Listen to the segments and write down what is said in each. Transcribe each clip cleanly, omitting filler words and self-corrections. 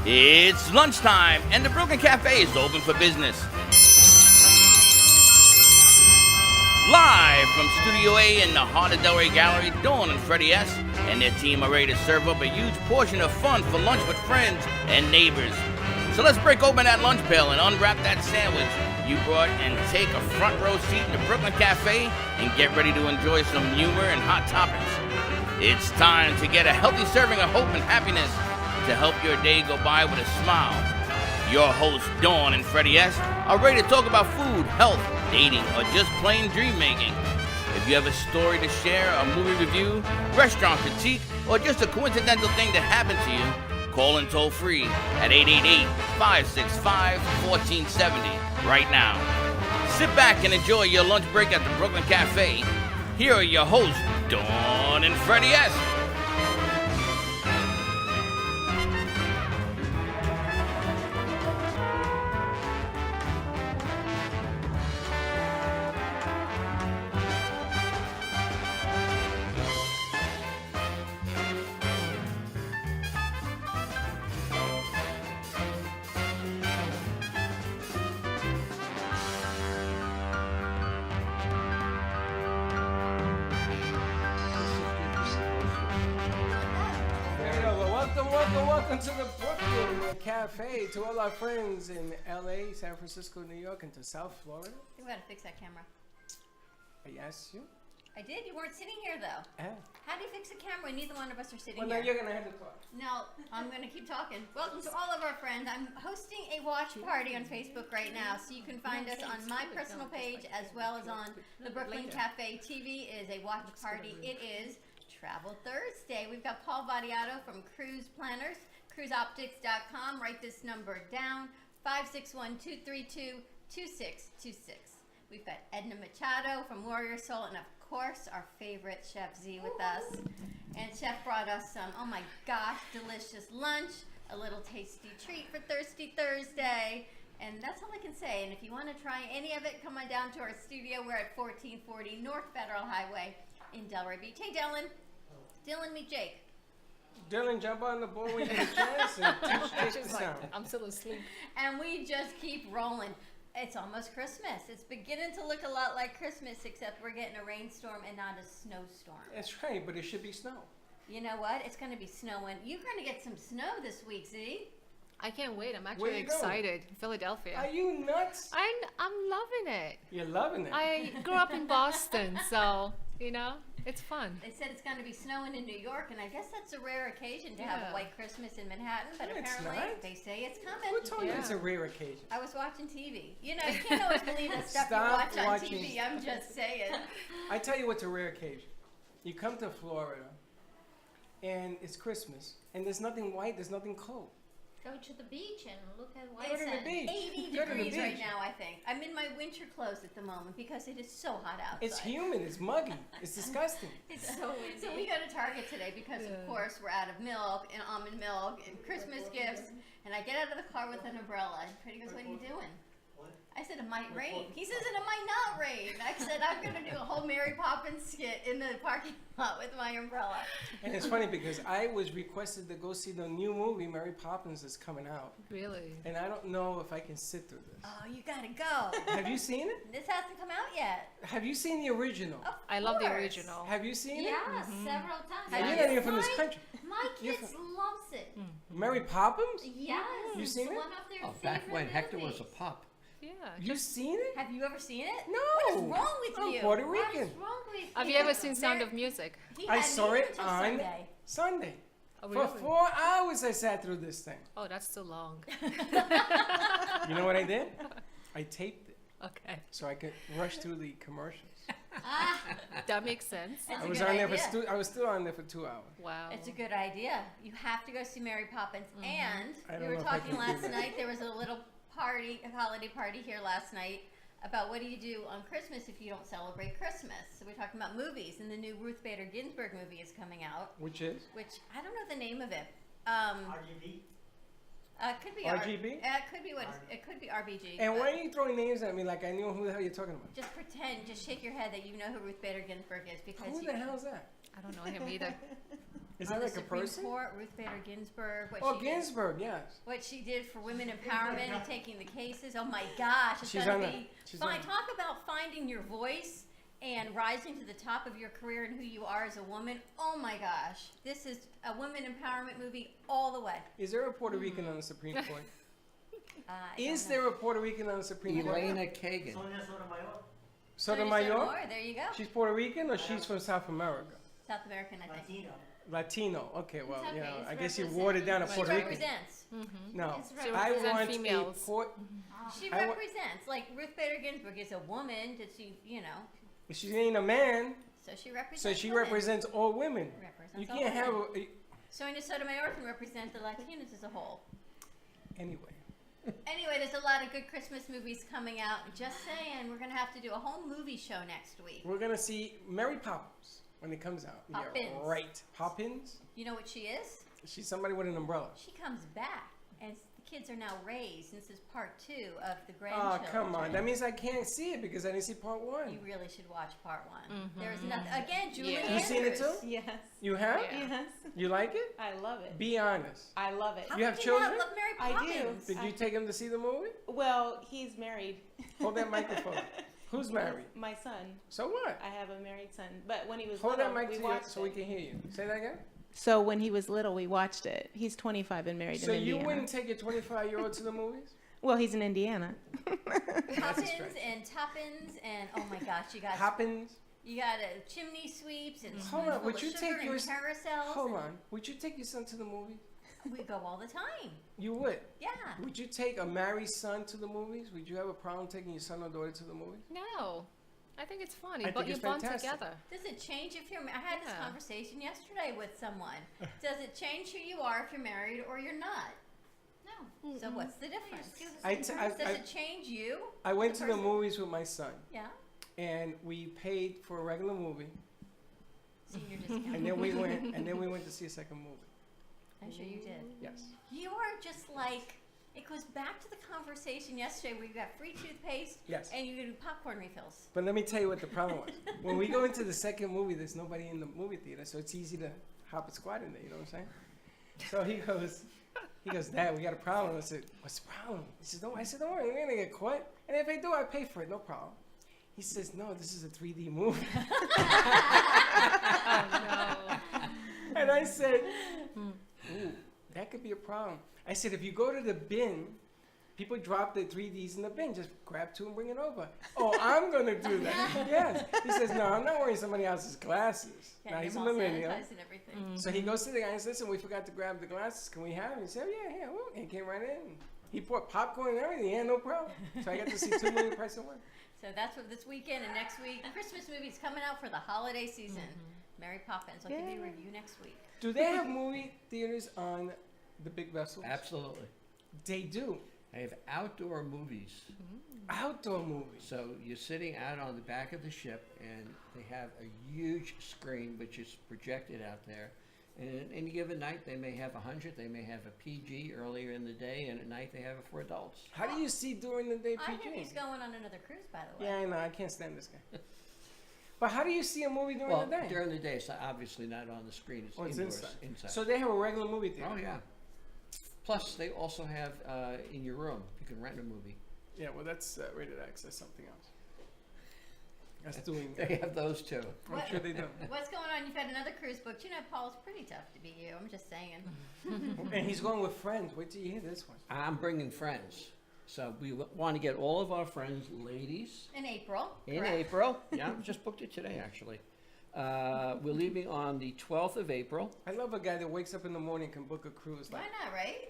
It's lunchtime, and the Brooklyn Cafe is open for business. Live from Studio A in the heart of Delray Gallery, Dawn and Freddie S. and their team are ready to serve up a huge portion of fun for lunch with friends and neighbors. So let's break open that lunch pail and unwrap that sandwich you brought and take a front row seat in the Brooklyn Cafe and get ready to enjoy some humor and hot topics. It's time to get a healthy serving of hope and happiness to help your day go by with a smile. Your hosts, Dawn and Freddie S., are ready to talk about food, health, dating, or just plain dream making. If you have a story to share, a movie review, restaurant critique, or just a coincidental thing that happened to you, call in toll free at 888-565-1470 right now. Sit back and enjoy your lunch break at the Brooklyn Cafe. Here are your hosts, Dawn and Freddie S. Welcome to the Brooklyn Cafe, to all our friends in LA, San Francisco, New York, and to South Florida. We gotta fix that camera. I asked you? I did. You weren't sitting here though. How do you fix a camera when neither one of us are sitting here? here? Well, now you're gonna have to talk. No, I'm gonna keep talking. Welcome to all of our friends. I'm hosting a watch party on Facebook right now, so you can find us on my personal page as well as on the Brooklyn Cafe. TV is a watch party. It is Travel Thursday. We've got Paul Vadiato from Cruise Planners, cruiseoptics.com. Write this number down, 561-232-2626. We've got Edna Machado from Warrior Soul, and of course, our favorite Chef Z with us. And Chef brought us some, oh my gosh, delicious lunch, a little tasty treat for Thirsty Thursday. And that's all I can say. And if you want to try any of it, come on down to our studio. We're at 1440 North Federal Highway in Delray Beach. Hey, Dylan. Dylan, meet Jake. Dylan, jump on the board when you get a chance and teach the sound. I'm still asleep. And we just keep rolling. It's almost Christmas. It's beginning to look a lot like Christmas, except we're getting a rainstorm and not a snowstorm. That's right, but it should be snow. You know what? It's going to be snowing. You're going to get some snow this week, Z. I can't wait. I'm actually excited. Going? Philadelphia. Are you nuts? I'm loving it. You're loving it. I grew up in Boston, so, you know, it's fun. They said it's going to be snowing in New York, and I guess that's a rare occasion to have a white Christmas in Manhattan, but apparently they say it's coming. Who told you it's a rare occasion? I was watching TV. You know, you can't always believe the stuff you watch on TV. I'm just saying. I tell you what's a rare occasion. You come to Florida, and it's Christmas, and there's nothing white, there's nothing cold. Go to the beach and look at white. Go to the beach. 80 degrees right now, I think. I'm in my winter clothes at the moment because it is so hot outside. It's humid. It's muggy. It's disgusting. It's so windy. So we go to Target today because, of course, we're out of milk and almond milk and Christmas gifts. And I get out of the car with an umbrella. And Freddie goes, "What are you doing?" I said, "It might rain." He says, "It might not rain." I said, "I'm going to do a whole Mary Poppins skit in the parking lot with my umbrella." And it's funny because I was requested to go see the new movie, Mary Poppins, is coming out. Really? And I don't know if I can sit through this. Oh, you got to go. Have you seen it? This hasn't come out yet. Have you seen the original? I love the original. Have you seen it? Yeah, several times. And you're not even from this country. My kids loves it. Mary Poppins? Yes. You seen it? One of their back when favorite Hector was movies. a pup. Yeah. You seen it? Have you ever seen it? No. What is wrong with I'm you? Puerto Rican. What is wrong with you? Have you ever seen Sound of Music? I saw it until on Sunday. Oh, For really? 4 hours I sat through this thing. Oh, that's too long. You know what I did? I taped it Okay. so I could rush through the commercials. That makes sense. That's I a was good on there idea. I was still on there for 2 hours. Wow. It's a good idea. You have to go see Mary Poppins. And I we don't were know if I talking can do last that. night. There was a little party, a holiday party here last night about what do you do on Christmas if you don't celebrate Christmas. So we're talking about movies, and the new Ruth Bader Ginsburg movie is coming out. Which is? Which I don't know the name of it. RGB? Could be RGB? It could be what it could be RBG. And but why are you throwing names at me like I knew who the hell you're talking about? just pretend, just shake your head that you know who Ruth Bader Ginsburg is because Who the hell is that? I don't know him either. Is On that the like a Supreme person? Court, Ruth Bader Ginsburg. Oh, Ginsburg, yes. What she did for women empowerment and taking the cases. Oh my gosh, it's She's gonna on the- be she's fine. on- Talk about finding your voice and rising to the top of your career and who you are as a woman. Oh my gosh, this is a women empowerment movie all the way. Is there a Puerto Rican on the Supreme Court? I Is don't know. there a Puerto Rican on the Supreme Court? Elena Kagan. Sonia Sotomayor? There you go. She's Puerto Rican or she's from South America? South American, I think. Latino. Okay, well, It's okay, you know, it's I guess you represent- watered down a She Puerto Rican. represents. No, It's I represents want females. a Port. She I wa- represents. Like Ruth Bader Ginsburg is a woman. Did she? You know. She ain't a man, So she represents. so she women. represents all women. Represents You all can't have women. a. Sonia Sotomayor can represent the Latinos as a whole. Anyway. Anyway, there's a lot of good Christmas movies coming out. Just saying, we're gonna have to do a whole movie show next week. We're gonna see Mary Poppins when it comes out. Yeah, Poppins. right. Poppins? You know what she is? She's somebody with an umbrella. She comes back, and the kids are now raised. And this is part 2 of the Oh, grandchildren. come on. That means I can't see it because I didn't see part You 1. really should watch part 1. There is nothing. Again, Julie Yeah. Andrews. You seen it too? Yes. You have? Yeah. Yes. You like it? I love it. Be honest. I love it. How You have could children? not love Mary I do. Poppins? Did you take him to see the movie? Well, he's married. Hold that microphone. Who's married? My son. So what? I have a married son. But when he was Hold little, that mic we to you watched so we it. can hear you. Say that again. So when he was little, we watched it. He's 25 and married So in you Indiana. wouldn't take your 25-year-old to the movies? Well, he's in Indiana. Poppins stretch. and Tuppins and oh my gosh, you got Hoppins? you got chimney sweeps and Hold on, spoonful would of you sugar take and your carousels. Hold and on. Would you take your son to the movies? We go all the time. You would. Yeah. Would you take a married son to the movies? Would you have a problem taking your son or daughter to the movies? No. I think it's funny, I but think you it's bond fantastic. together. Does it change if you're? I had this Yeah. conversation yesterday with someone. Does it change who you are if you're married or you're not? No. So what's the difference? Does it change you? I went The to the person- movies with my son, Yeah. and we paid for a regular movie, Senior discount. and then we went to see a second movie. I'm sure you did. Yes. You are just like. It goes back to the conversation yesterday where you got free toothpaste Yes. and you do popcorn refills. But let me tell you what the problem was. When we go into the second movie, there's nobody in the movie theater, so it's easy to hop a squat in there. You know what I'm saying? So he goes, Dad, we got a problem. I said, what's the problem? He says, I said, don't worry, we're gonna get caught. And if they do, I pay for it, no problem. He says, no, this is a 3D movie. Oh, And I said, ooh, that could be a problem. I said, if you go to the bin, people drop their 3Ds in the bin. Just grab 2 and bring it over. Oh, I'm going to do that. Yes. He says, no, I'm not wearing somebody else's glasses. Now, he's a millennial. Sanitized and everything. So he goes to the guy and says, listen, we forgot to grab the glasses. Can we have it? He said, yeah. Well, and he came right in. He bought popcorn and everything. Yeah, no problem. So I got to see 2 movies the price of 1. So that's what this weekend and next week. Christmas movies coming out for the holiday season. Mary Poppins. I'll give you a review next week. Do they have movie theaters on the big vessels? Absolutely. They do. I have outdoor movies. Outdoor movies. So you're sitting out on the back of the ship, and they have a huge screen which is projected out there. And in any given night, they may have 100. They may have a PG earlier in the day, and at night they have it for adults. How do you see during the day I hear PG? he's going on another cruise, by the way. Yeah, I know. I can't stand this guy. But how do you see a movie during Well, the day? during the day, it's obviously not on the screen. It's Oh, it's indoors, inside. So they have a regular movie theater. Oh yeah. Plus, they also have in your room. You can rent a movie. Yeah, well, that's rated X. That's something else. That's doing. They have those too. I'm sure they do. What's going on? You've had another cruise booked. You know, Paul's pretty tough to be you. I'm just saying. And he's going with friends. Wait till you hear this one. I'm bringing friends. So we want to get all of our friends, ladies, In April. in correct. April. Yeah, I just booked it today, actually. We're leaving on the 12th of April. I love a guy that wakes up in the morning and can book a cruise. Why Like, not, right?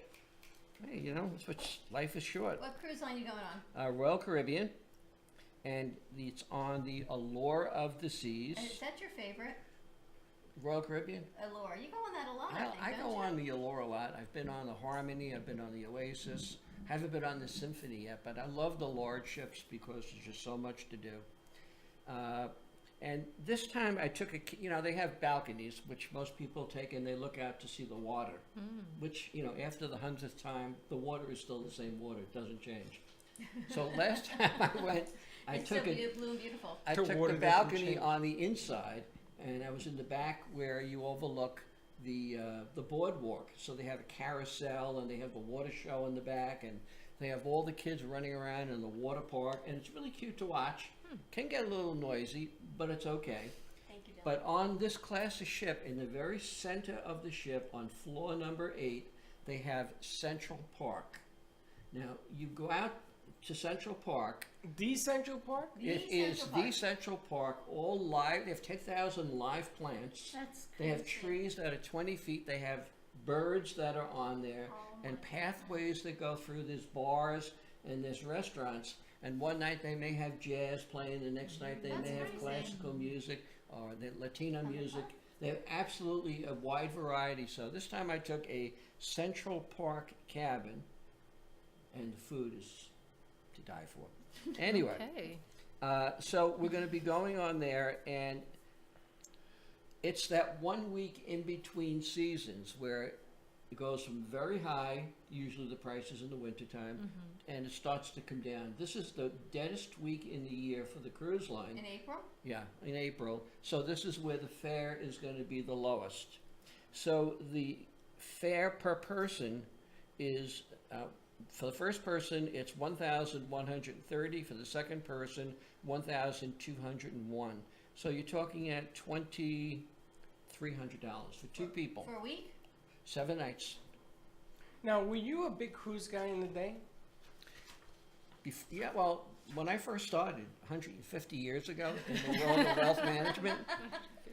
Hey, you know, it's what life is short. What cruise line you going on? Royal Caribbean, and it's on the Allure of the Seas. And is that your favorite? Royal Caribbean? Allure. You go on that a lot, I think, I don't go you? on the Allure a lot. I've been on the Harmony. I've been on the Oasis. Haven't been on the Symphony yet, but I love the large ships because there's just so much to do. And this time I took they have balconies, which most people take, and they look out to see the water, which, after the 100th time, the water is still the same water. It doesn't change. So last time I went, I It's took so it. blue and beautiful. I The took water the doesn't balcony change. on the inside, and I was in the back where you overlook the boardwalk. So they have a carousel, and they have the water show in the back, and they have all the kids running around in the water park, and it's really cute to watch. Can get a little noisy, but it's okay. Thank you, Dylan. But on this class of ship, in the very center of the ship, on floor number 8, they have Central Park. Now, you go out to Central Park. The Central Park? It is the Central Park, all live. They have 10,000 live plants. That's They have crazy. trees that are 20 feet. They have birds that are on there, and pathways that go through. There's bars and there's restaurants. And one night they may have jazz playing. The next night they That's may have amazing. classical music or the Latino music. They have absolutely a wide variety. So this time I took a Central Park cabin, and the food is to die for. Anyway. Okay. So we're going to be going on there, and it's that 1 week in between seasons where it goes from very high, usually the prices in the wintertime, and it starts to come down. This is the deadest week in the year for the cruise line. In April? Yeah, in April. So this is where the fare is going to be the lowest. So the fare per person is, for the first person, it's $1,130. For the second person, $1,201. So you're talking at $2,300 for 2 people, For a week? 7 nighs. Now, were you a big cruise guy in the day? Yeah, well, when I first started 150 years ago in the world of wealth management,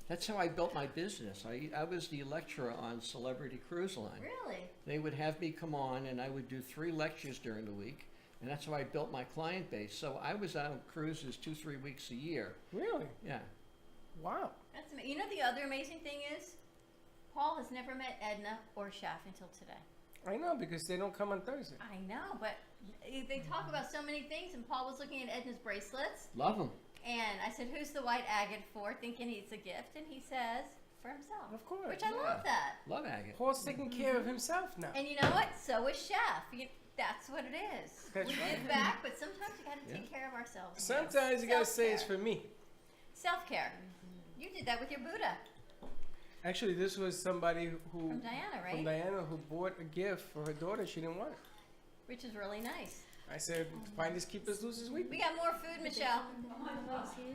that's how I built my business. I was the lecturer on Celebrity Cruise Line. Really? They would have me come on, and I would do 3 lectures during the week, and that's how I built my client base. So I was out on cruises 2-3 weeks a year. Really? Yeah. Wow. That's you know the other amazing thing is, Paul has never met Edna or Chef until today. I know, because they don't come on Thursday. I know, but they talk about so many things, and Paul was looking at Edna's bracelets, Love them. and I said, "Who's the white agate for?" Thinking it's a gift, and he says, "For himself." Of course. Which I love that. Love agate. Paul's taking care of himself now. And you know what? So is Chef. That's what it is. That's We right. give back, but sometimes you got to take care of ourselves. Sometimes you gotta say it's Self-care. for me. Self-care. You did that with your Buddha Actually, this was somebody who, from Diana, right? from Diana, who bought a gift for her daughter. She didn't want it. Which is really nice. I said, finders keepers, losers We weeping. got more food, Michelle.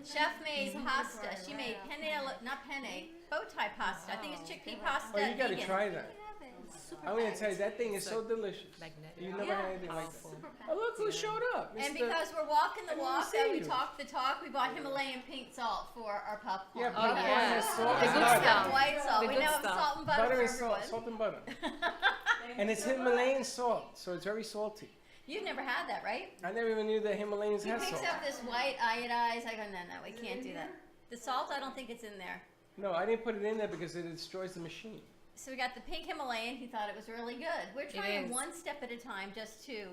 Chef made pasta. She made not penne, bow tie pasta. I think it's chickpea pasta. Oh, you gotta vegan. try that. I'm gonna tell you, that thing is so delicious. Magnetic. You never Yeah. had anything like that. Oh, look who showed up. And Mr. because we're walking the I didn't walk, see and we you. talk the talk, we bought Himalayan pink salt for our popcorn. Yeah, popcorn yeah. and salt The and good butter. stuff. White salt. The We good know it's stuff. salt and butter, Butter for and salt, everyone. salt and butter. And it's Himalayan salt, so it's very salty. You've never had that, right? I never even knew that Himalayans He had picks salt. up this white iodized. I go, no, we can't do that. The salt, I don't think it's in there. No, I didn't put it in there because it destroys the machine. So we got the pink Himalayan. He thought it was really good. We're trying is. one step at a time, just to do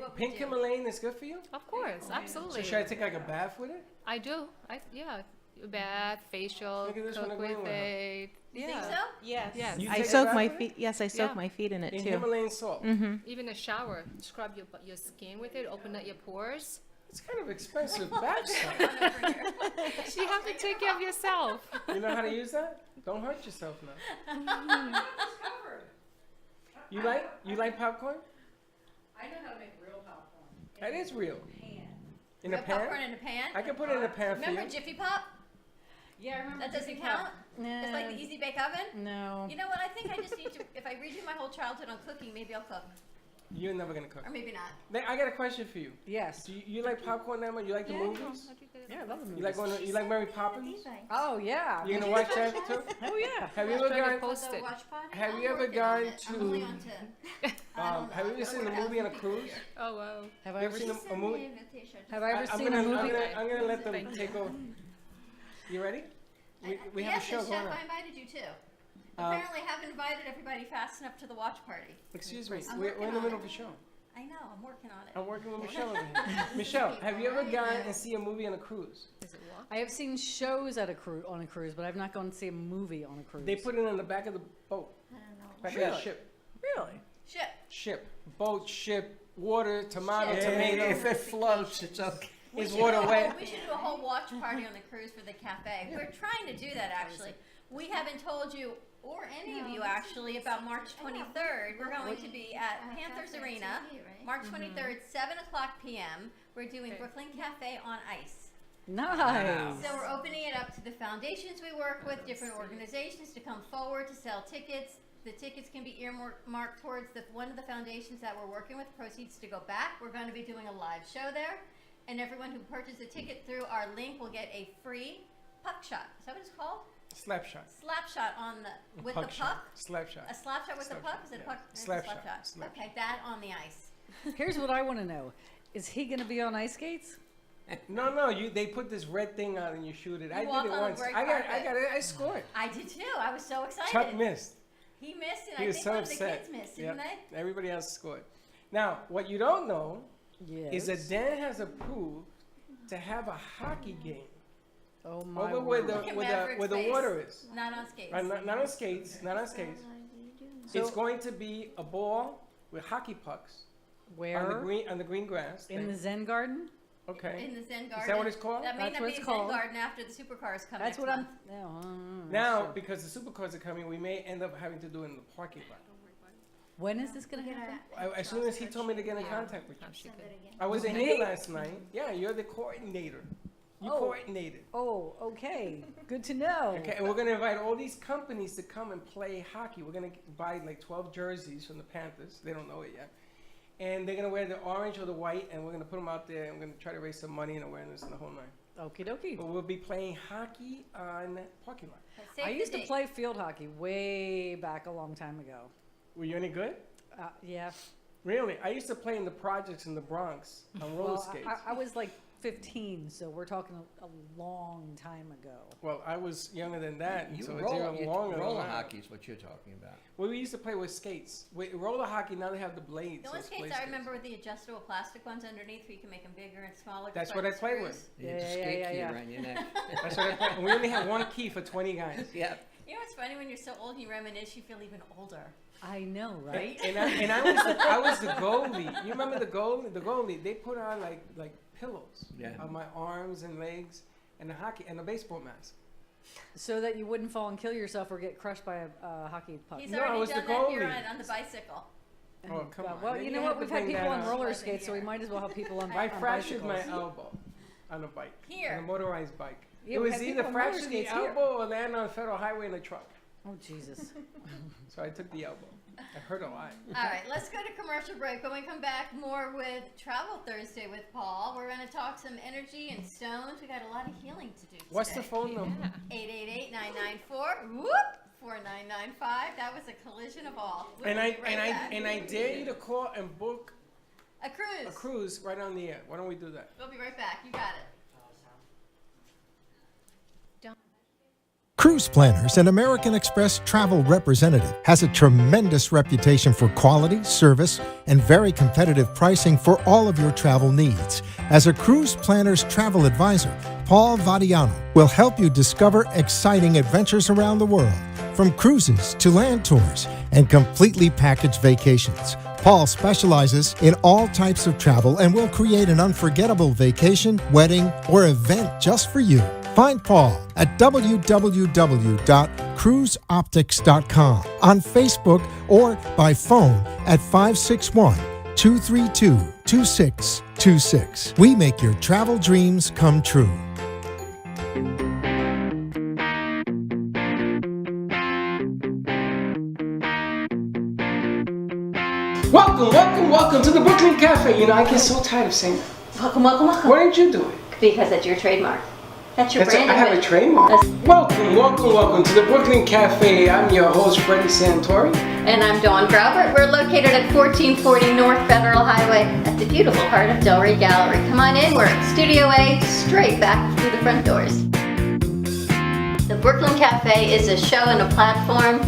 what we Pink do. Himalayan is good for you? Of course, So absolutely. should I take like a bath with it? I do. Yeah. Bath, facial, Look at this one cook agreeing with with her. it. You Yeah. think so? Yes. Yes. You I take a soak bath my with it? feet. Yes, I soak Yeah. my feet in it In too. Himalayan salt. Even a shower, scrub your skin with it, open up your pores. It's kind of expensive bath salt. One over here. You have to take care of yourself. You know how to use that? Don't hurt yourself now. You like popcorn? I know how to make real popcorn. That is real. Pan. In We a have popcorn pan? in a pan. I can put it in a pan for Remember you. Jiffy Pop? Yeah, I remember. That doesn't Jiffy count. Pop. It's like the Easy Bake Oven. No. You know what? I think I just need to. If I redo my whole childhood on cooking, maybe I'll cook, You're never gonna cook. or maybe not. I got a question for you. Yes. Do you like popcorn, Emma? You like the movies? Yeah, I love the You movies. like you like Mary Poppins? Oh yeah. You gonna watch that too? Oh yeah. Have you ever Try to gone? post The it. watch party? Have I'm you ever working on gone it. I'm only to, on I don't Have you know. ever seen a movie on a cruise? Oh wow. Have I You ever ever seen seen? a movie? Have I ever I'm seen gonna, a movie? I'm gonna let them Thank you. take over. You ready? We have a yes, show and going Chef, on. I invited you too. Um, Apparently, I haven't invited everybody fast enough to the watch party. Excuse me. I'm We're working in the on middle it. of a show. I know, I'm working on it. I'm working with Michelle over here. Michelle, have you ever gone and see a movie on a cruise? Is it what? I have seen shows at on a cruise, but I've not gone to see a movie on a cruise. They put it in the back of the boat, I don't know. back of the Really? ship. Really? Ship. Ship, boat, ship, water, tomato, Ship. tomato. If it floats, it's okay. Is water wet? We should do a whole watch party on the cruise for the cafe. We're trying to do that actually. We haven't told you, or any of you actually, about March 23rd. We're going to be at Panthers Arena, March 23rd, 7 o'clock p.m. We're doing Brooklyn Cafe on Ice. Nice. So we're opening it up to the foundations we work with, different organizations to come forward to sell tickets. The tickets can be earmarked towards one of the foundations that we're working with, proceeds to go back. We're going to be doing a live show there. And everyone who purchased a ticket through our link will get a free puck shot. Is that what it's called? Slap shot. Slap shot on the with the puck. Slap shot. A slap shot with the puck. Is it a puck? It's a Slap shot. Slap Okay, that on the ice. Here's what I want to know: is he going to be on ice skates? No. They put this red thing on and you shoot it. I walk did it on the once. red I got carpet. it. I scored. I did too. I was so excited. Chuck missed. He missed, and He I was think so one of the upset. kids missed, didn't they? Everybody else scored. Now, what you don't know Yes. is that Dan has approved to have a hockey game Oh my over where word. the Look at where Maverick's the face. water is. Not on skates. Not on skates. Not on skates. It's going to be a ball with hockey pucks Where? on the green grass. In the Zen Garden? Okay. In the Zen Garden. Is that what it's called? That may That's not what be it's a called. Zen Garden after the supercars come That's next what month. Now, because the supercars are coming, we may end up having to do it in the parking lot. When is this going to happen? As soon as he told me to get in contact with you. She could. I was in Me? here last night. Yeah, you're the coordinator. You Oh. coordinated. Oh, okay. Good to know. Okay, and we're going to invite all these companies to come and play hockey. We're going to buy like 12 jerseys from the Panthers. They don't know it yet. And they're going to wear the orange or the white, and we're going to put them out there, and we're going to try to raise some money and awareness and the whole nine. Okie dokie. But we'll be playing hockey on parking lot. Save I the used to date. play field hockey way back a long time ago. Were you any good? Yeah. Really? I used to play in the projects in the Bronx on roller Well, skates. I was like 15, so we're talking a long time ago. Well, I was younger than that, You so it's roll, even longer than roller that. hockey is what you're talking about. Well, we used to play with skates. With roller hockey, now they have the blades. The only so it's skates blade I remember were the adjustable plastic ones underneath, where you can make them bigger and smaller. That's just what like I play screws. with. You get the Yeah, skate yeah, key yeah. around your neck. That's what I play. And we only have one key for 20 guys. Yeah. You know what's funny? When you're so old and you reminisce, you feel even older. I know, right? And I was the goalie. You remember the goalie? The goalie. They put on like pillows Yeah. on my arms and legs, and the hockey and the baseball mask. So that you wouldn't fall and kill yourself or get crushed by a hockey puck. He's No, I already was done the that here goalie. on the bicycle. Oh, come on. Well, Then you you know have what? to We've had bring people that on up. roller Wasn't skates, so we here. might as well have people on I on fractured my bicycles. elbow on a bike. Here. On a motorized bike. Yeah, It we was had either people on roller fracture the skates here. elbow or land on a federal highway in a truck. Oh, Jesus. So I took the elbow. It hurt a lot. All right, let's go to commercial break. When we come back, more with Travel Thursday with Paul. We're going to talk some energy and stones. We got a lot of healing to do today. What's the phone number? 888-994-WHOOP 4995. That was a collision of all. We'll And be I right back. I dare you to call and book A cruise. a cruise right on the air. Why don't we do that? We'll be right back. You got it. Cruise Planners, an American Express travel representative, has a tremendous reputation for quality, service, and very competitive pricing for all of your travel needs. As a Cruise Planners travel advisor, Paul Vadiano will help you discover exciting adventures around the world, from cruises to land tours and completely packaged vacations. Paul specializes in all types of travel and will create an unforgettable vacation, wedding, or event just for you. Find Paul at www.cruiseoptics.com, on Facebook, or by phone at 561-232-2626. We make your travel dreams come true. Welcome to the Brooklyn Cafe. You know, I get so tired of saying that. Welcome, welcome, welcome. Why didn't you do it? Because that's your trademark. That's your brand. I have a trademark. Welcome to the Brooklyn Cafe. I'm your host, Freddie Santori. And I'm Dawn Graubert. We're located at 1440 North Federal Highway at the beautiful heart of Delray Gallery. Come on in. We're at Studio A, straight back through the front doors. The Brooklyn Cafe is a show and a platform,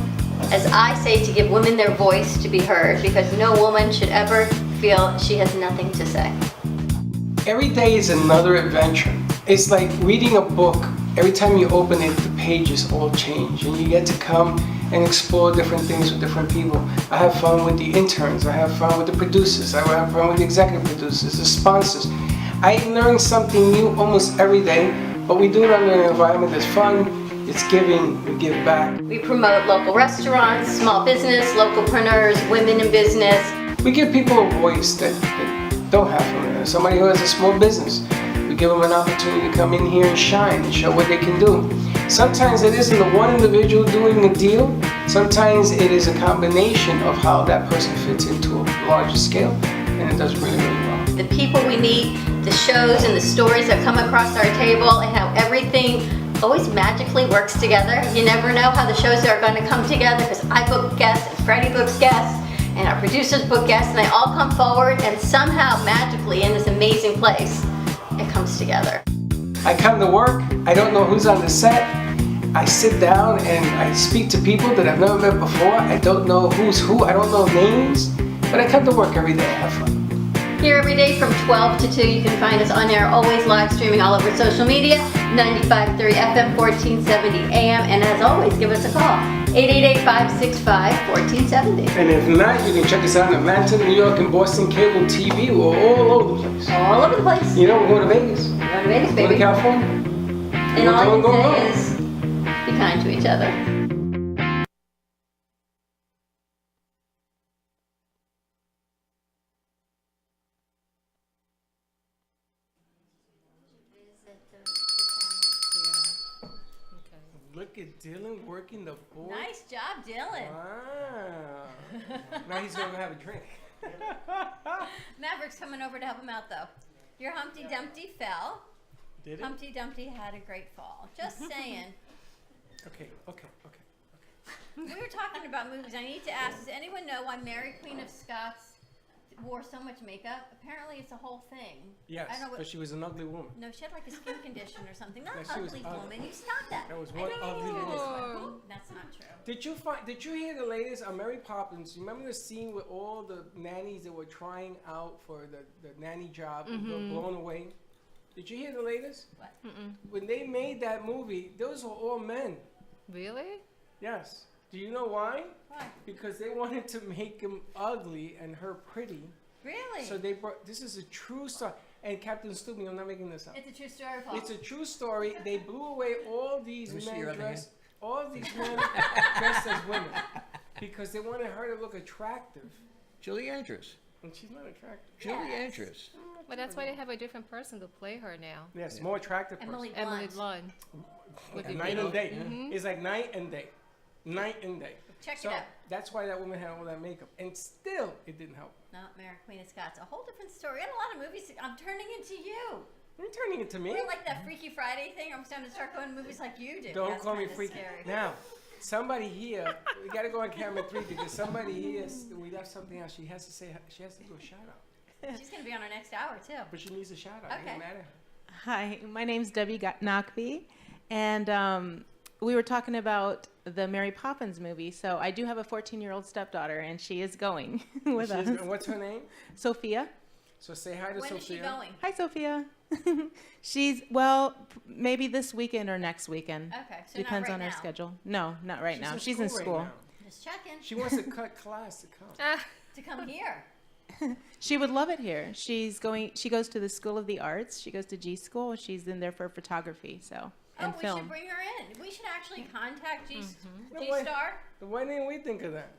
as I say, to give women their voice to be heard, because no woman should ever feel she has nothing to say. Every day is another adventure. It's like reading a book. Every time you open it, the pages all change, and you get to come and explore different things with different people. I have fun with the interns. I have fun with the producers. I have fun with the executive producers, the sponsors. I learn something new almost every day, but we do it under an environment that's fun, it's giving, we give back. We promote local restaurants, small business, localpreneurs, women in business. We give people a voice that don't have one. Somebody who has a small business, we give them an opportunity to come in here and shine and show what they can do. Sometimes it isn't the one individual doing a deal. Sometimes it is a combination of how that person fits into a larger scale, and it does really, really well. The people we meet, the shows and the stories that come across our table, and how everything always magically works together. You never know how the shows are going to come together, because I book guests, and Freddie books guests, and our producers book guests, and they all come forward, and somehow magically in this amazing place, it comes together. I come to work, I don't know who's on the set. I sit down and I speak to people that I've never met before. I don't know who's who, I don't know names, but I come to work every day, I have fun. Here every day from 12 to 2, you can find us on air, always live streaming all over social media, 95.3 FM, 1470 AM, and as always, give us a call, 888-565-1470. And if not, you can check us out in Atlanta, New York, and Boston cable TV. We're all over the place. All over the place. You know, we're going to Vegas. Go to Vegas, Go to baby. California. And all you Go, can go, say go. is, be kind to each other. Look at Dylan working the board. Nice job, Dylan. Wow. Now he's going to have a drink. Maverick's coming over to help him out, though. Your Humpty Dumpty fell. Did it? Humpty Dumpty had a great fall. Just saying. Okay. We were talking about movies. I need to ask, does anyone know why Mary Queen of Scots wore so much makeup? Apparently it's a whole thing. Yes, I don't know what. but she was an ugly woman. No, she had like a skin condition or something. Not No, she was ugly ugly. woman. You stop that. That was I one know you ugly hear this woman. one. That's not true. Did you hear the latest on Mary Poppins? You remember the scene with all the nannies that were trying out for the nanny job and were blown away? Did you hear the latest? What? When they made that movie, those were all men. Really? Yes. Do you know why? Why? Because they wanted to make him ugly and her pretty. Really? So they brought. This is a true story. And Captain Stupid, I'm not making this up. It's a true story, Paul. It's a true story. They blew away all these Let me see men your other dressed, all these men dressed as women, because they wanted her to look attractive, Julie Andrews. and she's not attractive. Julie Yes. Andrews. But that's why they have a different person to play her now. Yes, more attractive person. Emily Emily Blunt. Blunt. Like With the night and day. Mhm. It's like night and day, night and day. Check So it out. that's why that woman had all that makeup, and still it didn't help. Not Mary Queen of Scots. A whole different story. And a lot of movies. I'm turning into you. You're turning it to me. We're like that Freaky Friday thing. I'm starting to start going to movies like you do. Don't That's call me kinda freaky. scary. Now, somebody here, we got to go on camera 3 because somebody here, we left something else. She has to say, she has to do a shout out, She's going to be on our next hour, too. but she needs a shout out. It Okay. doesn't matter. Hi, my name's Debbie Knockby, and we were talking about the Mary Poppins movie. So I do have a 14-year-old stepdaughter, and she is going with us. What's her name? Sophia. So say hi to When Sophia. is she going? Hi, Sophia. She's maybe this weekend or next weekend. Okay, so Depends not on right her now. schedule. No, not right now. She's in right school. now. Just checking. She wants to cut class to come. To come here. She would love it here. She goes to the School of the Arts. She goes to G School. She's in there for photography, so and We film. should bring her in. We should actually contact No way. G-Star. Why didn't we think of that?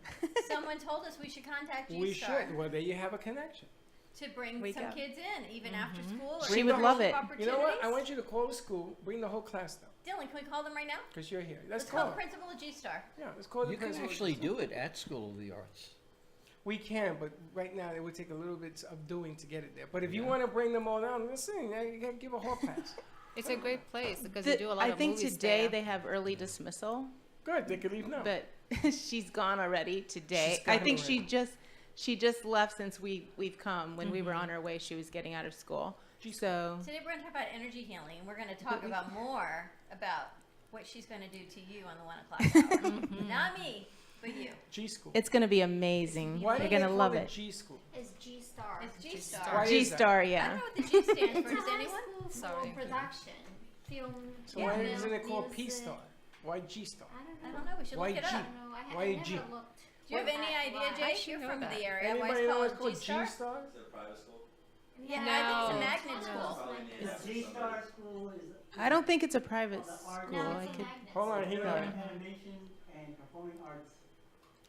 Someone told us we should contact G-Star We should. Well, there you have a connection. to bring We some go. kids in, even after school. Or She would for love work it. You know what? I opportunities. want you to call the school, bring the whole class down, Dylan, can we call them right now? because you're here. Let's call call the her. principal of G-Star. Yeah, let's call the You can principal. actually do it at School of the Arts. We can, but right now it would take a little bit of doing to get it there. But if you want to bring them all down, listen, you gotta give a hall pass. It's a great place because they do a lot I of think movies today there. they have early dismissal, Good, they can leave now. but she's gone already today. She's gone I think already. she just left since we've come. When we were on our way, she was getting out of school. So Today we're going to talk about energy healing, and we're going to talk about more about what she's going to do to you on the 1 o'clock hour. Not me, but you. G school. it's going to be amazing. Why You're do going they to call love it it. G school? It's G-Star. It's G-Star. Why is G that? Star, I don't yeah. know what the G stands It's for. a Does high anyone? school Sorry, for thank you. production. Film. So why Yeah. isn't it called P music. star? Why G star? I I don't know. We should Why look it G? up. don't know. Why I G? never looked. Do you have any idea, Why? Jay? should You're know from that. the area. Why Anybody it's know called it's called G-Star? G star? Yeah, I think it's a No. magnet school. Star School is I don't think it's a private the school. art- No, I it's in could. Agnes. Hold on, hang on. Animation and Performing Arts.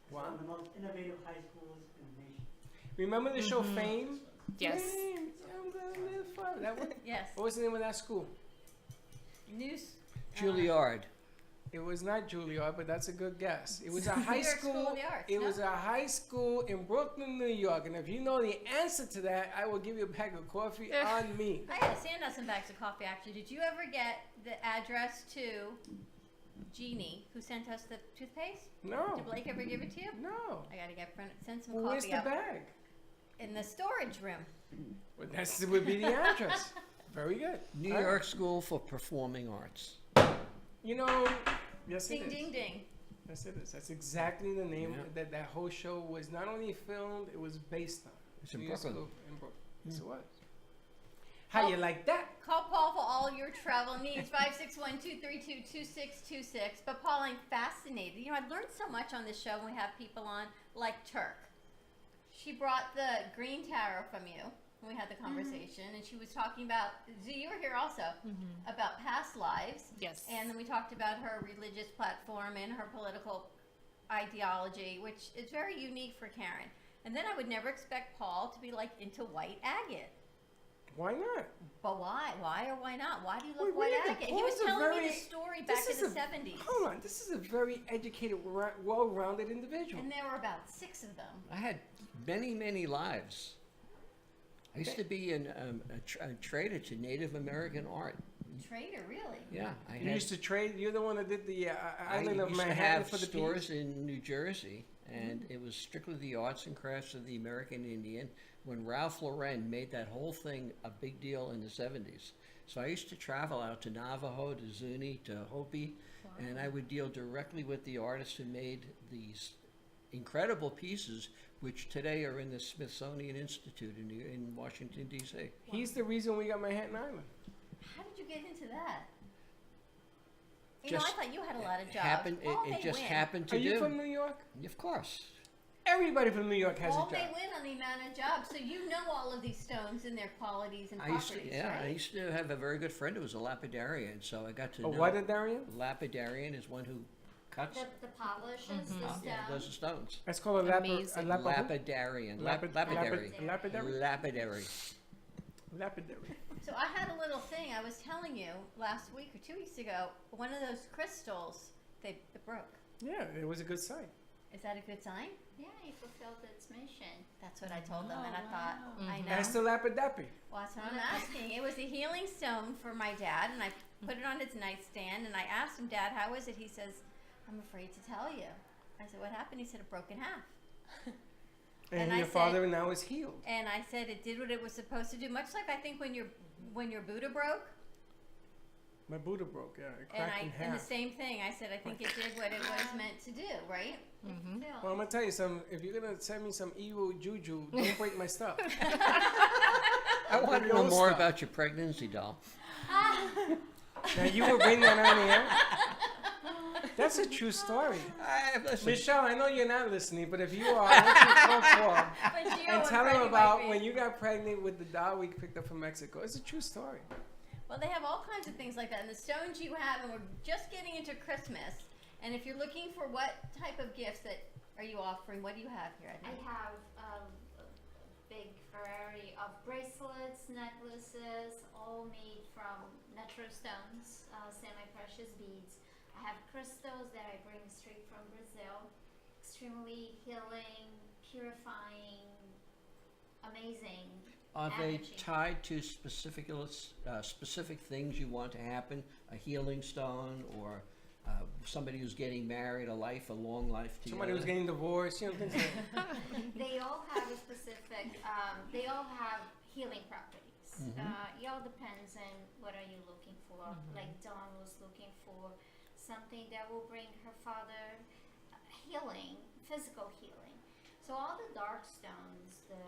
It's one of the most innovative high schools in the nation. Remember the show Fame? Yes. Fame, I'm gonna live forever. That one? Yes. What was the name of that school? News. Juilliard. It was not Juilliard, but that's a good guess. It was a New high York School school. of the Arts, It no? was a high school in Brooklyn, New York. And if you know the answer to that, I will give you a bag of coffee on me. I had to send us some bags of coffee actually. Did you ever get the address to Jeannie, who sent us the toothpaste? No, Did Blake ever give it to you? no. I gotta send some Well, where's coffee the up bag? in the storage room. Well, that would be the address. Very good. New All right. York School for Performing Arts. You know, yes, Ding it is. ding ding. Yes, it is. That's exactly the name Yeah. that whole show was not only filmed, it was based on. It's in New York Brooklyn. School in Brooklyn. Yes, it was. How you like that? Call Paul for all your travel needs, 561-232-2626. But Paul, I'm fascinated. You know, I've learned so much on this show when we have people on, like Turk. She brought the green tarot from you when we had the conversation, and she was talking about, Z, you were here also, about past lives. Yes. And then we talked about her religious platform and her political ideology, which is very unique for Karen. And then I would never expect Paul to be like into white agate. Why not? But why? Why or why not? Why do you love Wait, white wait, agate? He was Paul's a telling me very- this story back this in is the a- 70s. Hold on, this is a very educated, well-rounded individual. And there were about 6 of them. I had many, many lives. I used to be a trader to Native American art. Trader, really? Yeah, I You used to trade. You're the one that did the island of used to Manhattan have for the stores peace. in New Jersey, and it was strictly the arts and crafts of the American Indian. When Ralph Lauren made that whole thing a big deal in the 70s. So I used to travel out to Navajo, to Zuni, to Hopi, and I would deal directly with the artists who made these incredible pieces, which today are in the Smithsonian Institute in Washington, D.C. He's the reason we got Manhattan Island. How did you get into that? You know, I Just thought you had a lot of jobs. Happened, Paul it may just win. happened to Are do. you from New York? Of course. Everybody from New York has Paul a may job. win on the amount of jobs, so you know all of these stones and their qualities and I used properties, to, yeah, right? I used to have a very good friend who was a lapidarian, so I got to A know. what, Darian? Lapidarian is one who cuts. The polishes, the stone. Yeah, those are stones. That's called a Amazing. Lapidarian. Lapidary. Lapidary. Lapidary. Lapidary. So I had a little thing I was telling you last week or 2 weeks ago. One of those crystals, it broke. Yeah, it was a good sign. Is that a good sign? Yeah, it fulfilled its mission. That's what I told them, and I thought, I know. That's the lapidapi. Well, that's what I'm asking. It was a healing stone for my dad, and I put it on his nightstand, and I asked him, Dad, how is it? He says, I'm afraid to tell you. I said, what happened? He said, it broke in half. And I your said- father now is healed. And I said it did what it was supposed to do, much like I think when your Buddha broke. My Buddha broke, yeah. It And cracked in and the half. same thing. I said I think it did what it was meant to do, right? Well, I'm going to tell you something. If you're going to send me some evil juju, don't break my stuff. I want to Your know own more stuff. about your pregnancy doll. Now, you will bring that on the air? That's a true story. Listen, Michelle, I know you're not listening, but if you are, I want you to call Paul But you know and what tell him Freddie about might be. when you got pregnant with the doll we picked up from Mexico. It's a true story. Well, they have all kinds of things like that. And the stones you have, and we're just getting into Christmas. And if you're looking for what type of gifts that are you offering, what do you have here? I have a big variety of bracelets, necklaces, all made from natural stones, semi-precious beads. I have crystals that I bring straight from Brazil. Extremely healing, purifying, amazing. are they energy. tied to specific things you want to happen? A healing stone, or somebody who's getting married, a long life together? Somebody who's getting divorced, you know, things like that. They all have a specific, they all have healing properties. It all depends on what are you looking for. Like Dawn was looking for something that will bring her father healing, physical healing. So all the dark stones, the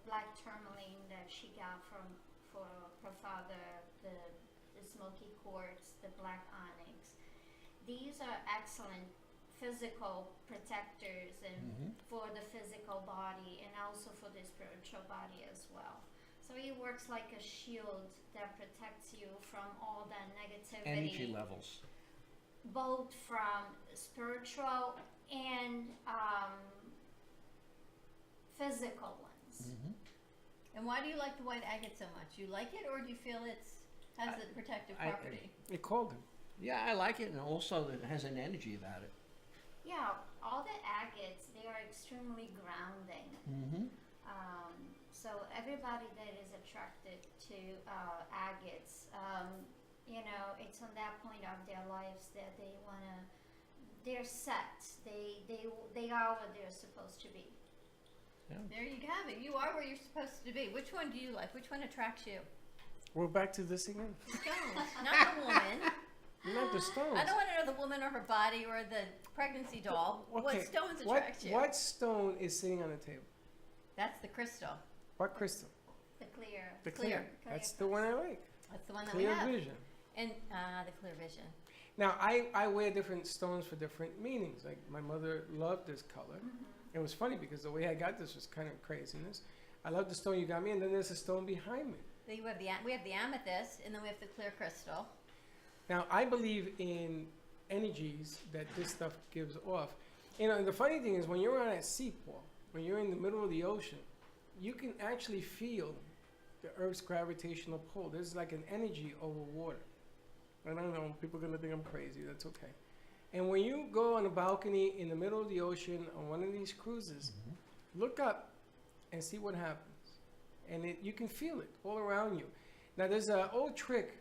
black tourmaline that she got for her father, the smoky quartz, the black onyx, these are excellent physical protectors and for the physical body and also for the spiritual body as well. So it works like a shield that protects you from all that negativity. Energy levels. Both from spiritual and physical ones. And why do you like the white agate so much? You like it, or do you feel has the protective property? It called him. Yeah, I like it, and also it has an energy about it. Yeah, all the agates, they are extremely grounding. So everybody that is attracted to agates, you know, it's on that point of their lives that they're set. They are what they're supposed to be. There you have it. You are where you're supposed to be. Which one do you like? Which one attracts you? We're back to this again. The stones, not the woman. Not the stones. I don't want to know the woman or her body or the pregnancy doll. Okay, What stones attract you? What stone is sitting on the table? That's the crystal. What crystal? The clear. The Clear. That's the one I like. That's the one that Clear we have. vision. And the clear vision. Now, I wear different stones for different meanings. Like, my mother loved this color. It was funny because the way I got this was kind of craziness. I love the stone you got me, and then there's a stone behind me. We have the amethyst, and then we have the clear crystal. Now, I believe in energies that this stuff gives off. You know, and the funny thing is, when you're on at sea, Paul, when you're in the middle of the ocean, you can actually feel the Earth's gravitational pull. There's like an energy over water. I don't know, people are going to think I'm crazy. That's okay. And when you go on a balcony in the middle of the ocean on one of these cruises, look up and see what happens. And you can feel it all around you. Now, there's an old trick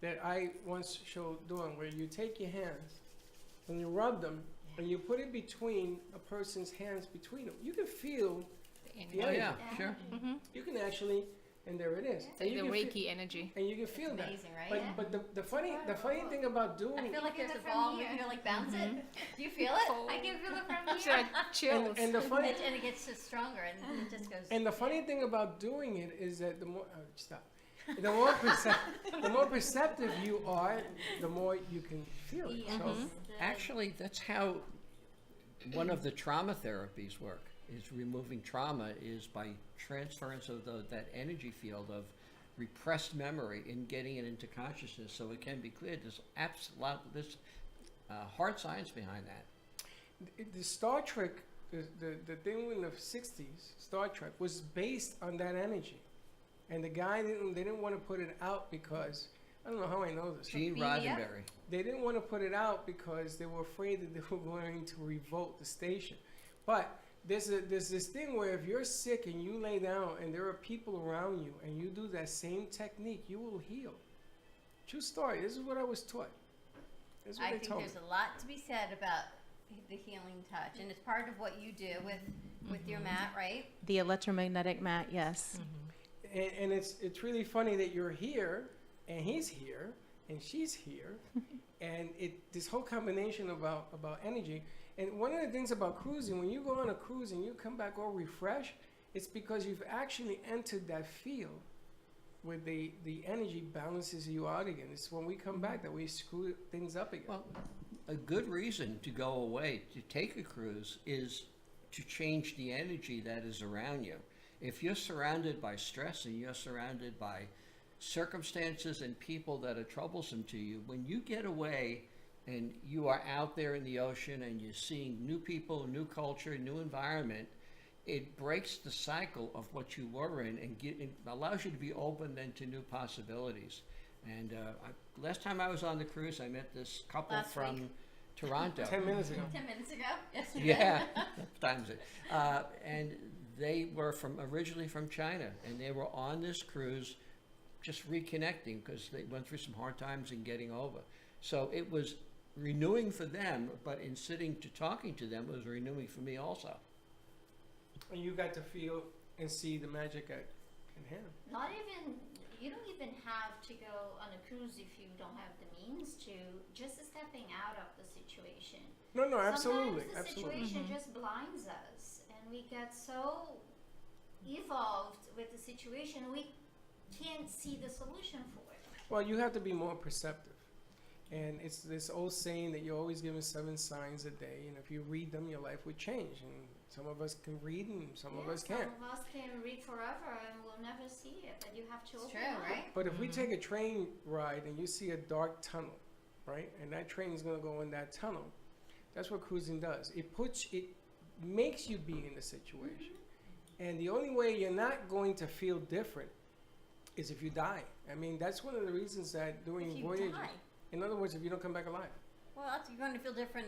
that I once showed doing where you take your hands and you rub them and you put it between a person's hands between them. You can feel the Oh energy. yeah, sure. You can actually, and there it is. And The you can Reiki energy. and you can feel that. Amazing, right? But the funny thing about doing I feel like there's a it from ball. here. You can like bounce it. Do you feel it? I can feel it from It's here. like chills. and the funny And it gets just stronger, and it just goes. and the funny thing about doing it is that the more stop. The more perceptive you are, the more you can feel it. Yeah. So, Actually, that's how one of the trauma therapies work. Is removing trauma is by transference of that energy field of repressed memory and getting it into consciousness so it can be cleared. There's hard science behind that. the Star Trek, the thing in the 60s, Star Trek, was based on that energy. And the guy they didn't want to put it out because, I don't know how I know this. Gene Media? Roddenberry. They didn't want to put it out because they were afraid that they were going to revolt the station. But there's this thing where if you're sick and you lay down and there are people around you and you do that same technique, you will heal. True story. This is what I was taught. This is what I they think told me. there's a lot to be said about the healing touch, and it's part of what you do with your mat, right? The electromagnetic mat, yes. And it's really funny that you're here and he's here and she's here and this whole combination about energy. And one of the things about cruising, when you go on a cruise and you come back all refreshed, it's because you've actually entered that field where the energy balances you out again. It's when we come back that we screw things up again. Well, a good reason to go away, to take a cruise, is to change the energy that is around you. If you're surrounded by stress and you're surrounded by circumstances and people that are troublesome to you, when you get away and you are out there in the ocean and you're seeing new people, new culture, new environment, it breaks the cycle of what you were in and it allows you to be open then to new possibilities. And last time I was on the cruise, I met this couple Last from week. Toronto. 10 minutes ago. 10 minutes ago? Yes. Yeah, times it. And they were originally from China, and they were on this cruise just reconnecting because they went through some hard times in getting over. So it was renewing for them, but in sitting to talking to them, it was renewing for me also. And you got to feel and see the magic at hand. You don't even have to go on a cruise if you don't have the means to. Just stepping out of the situation. No, absolutely, Sometimes the absolutely. situation just blinds us, and we get so evolved with the situation, we can't see the solution for it. Well, you have to be more perceptive. And it's this old saying that you're always given 7 signs a day, and if you read them, your life would change. And Some of us can read and some of us Some can't. of us can read forever and we'll never see it, but you have to It's open true, up. right? But if we take a train ride and you see a dark tunnel, right, and that train is going to go in that tunnel, that's what cruising does. It makes you be in the situation. And the only way you're not going to feel different is if you die. I mean, that's one of the reasons that doing If you voyages, die. in other words, if you don't come back alive. Well, you're going to feel different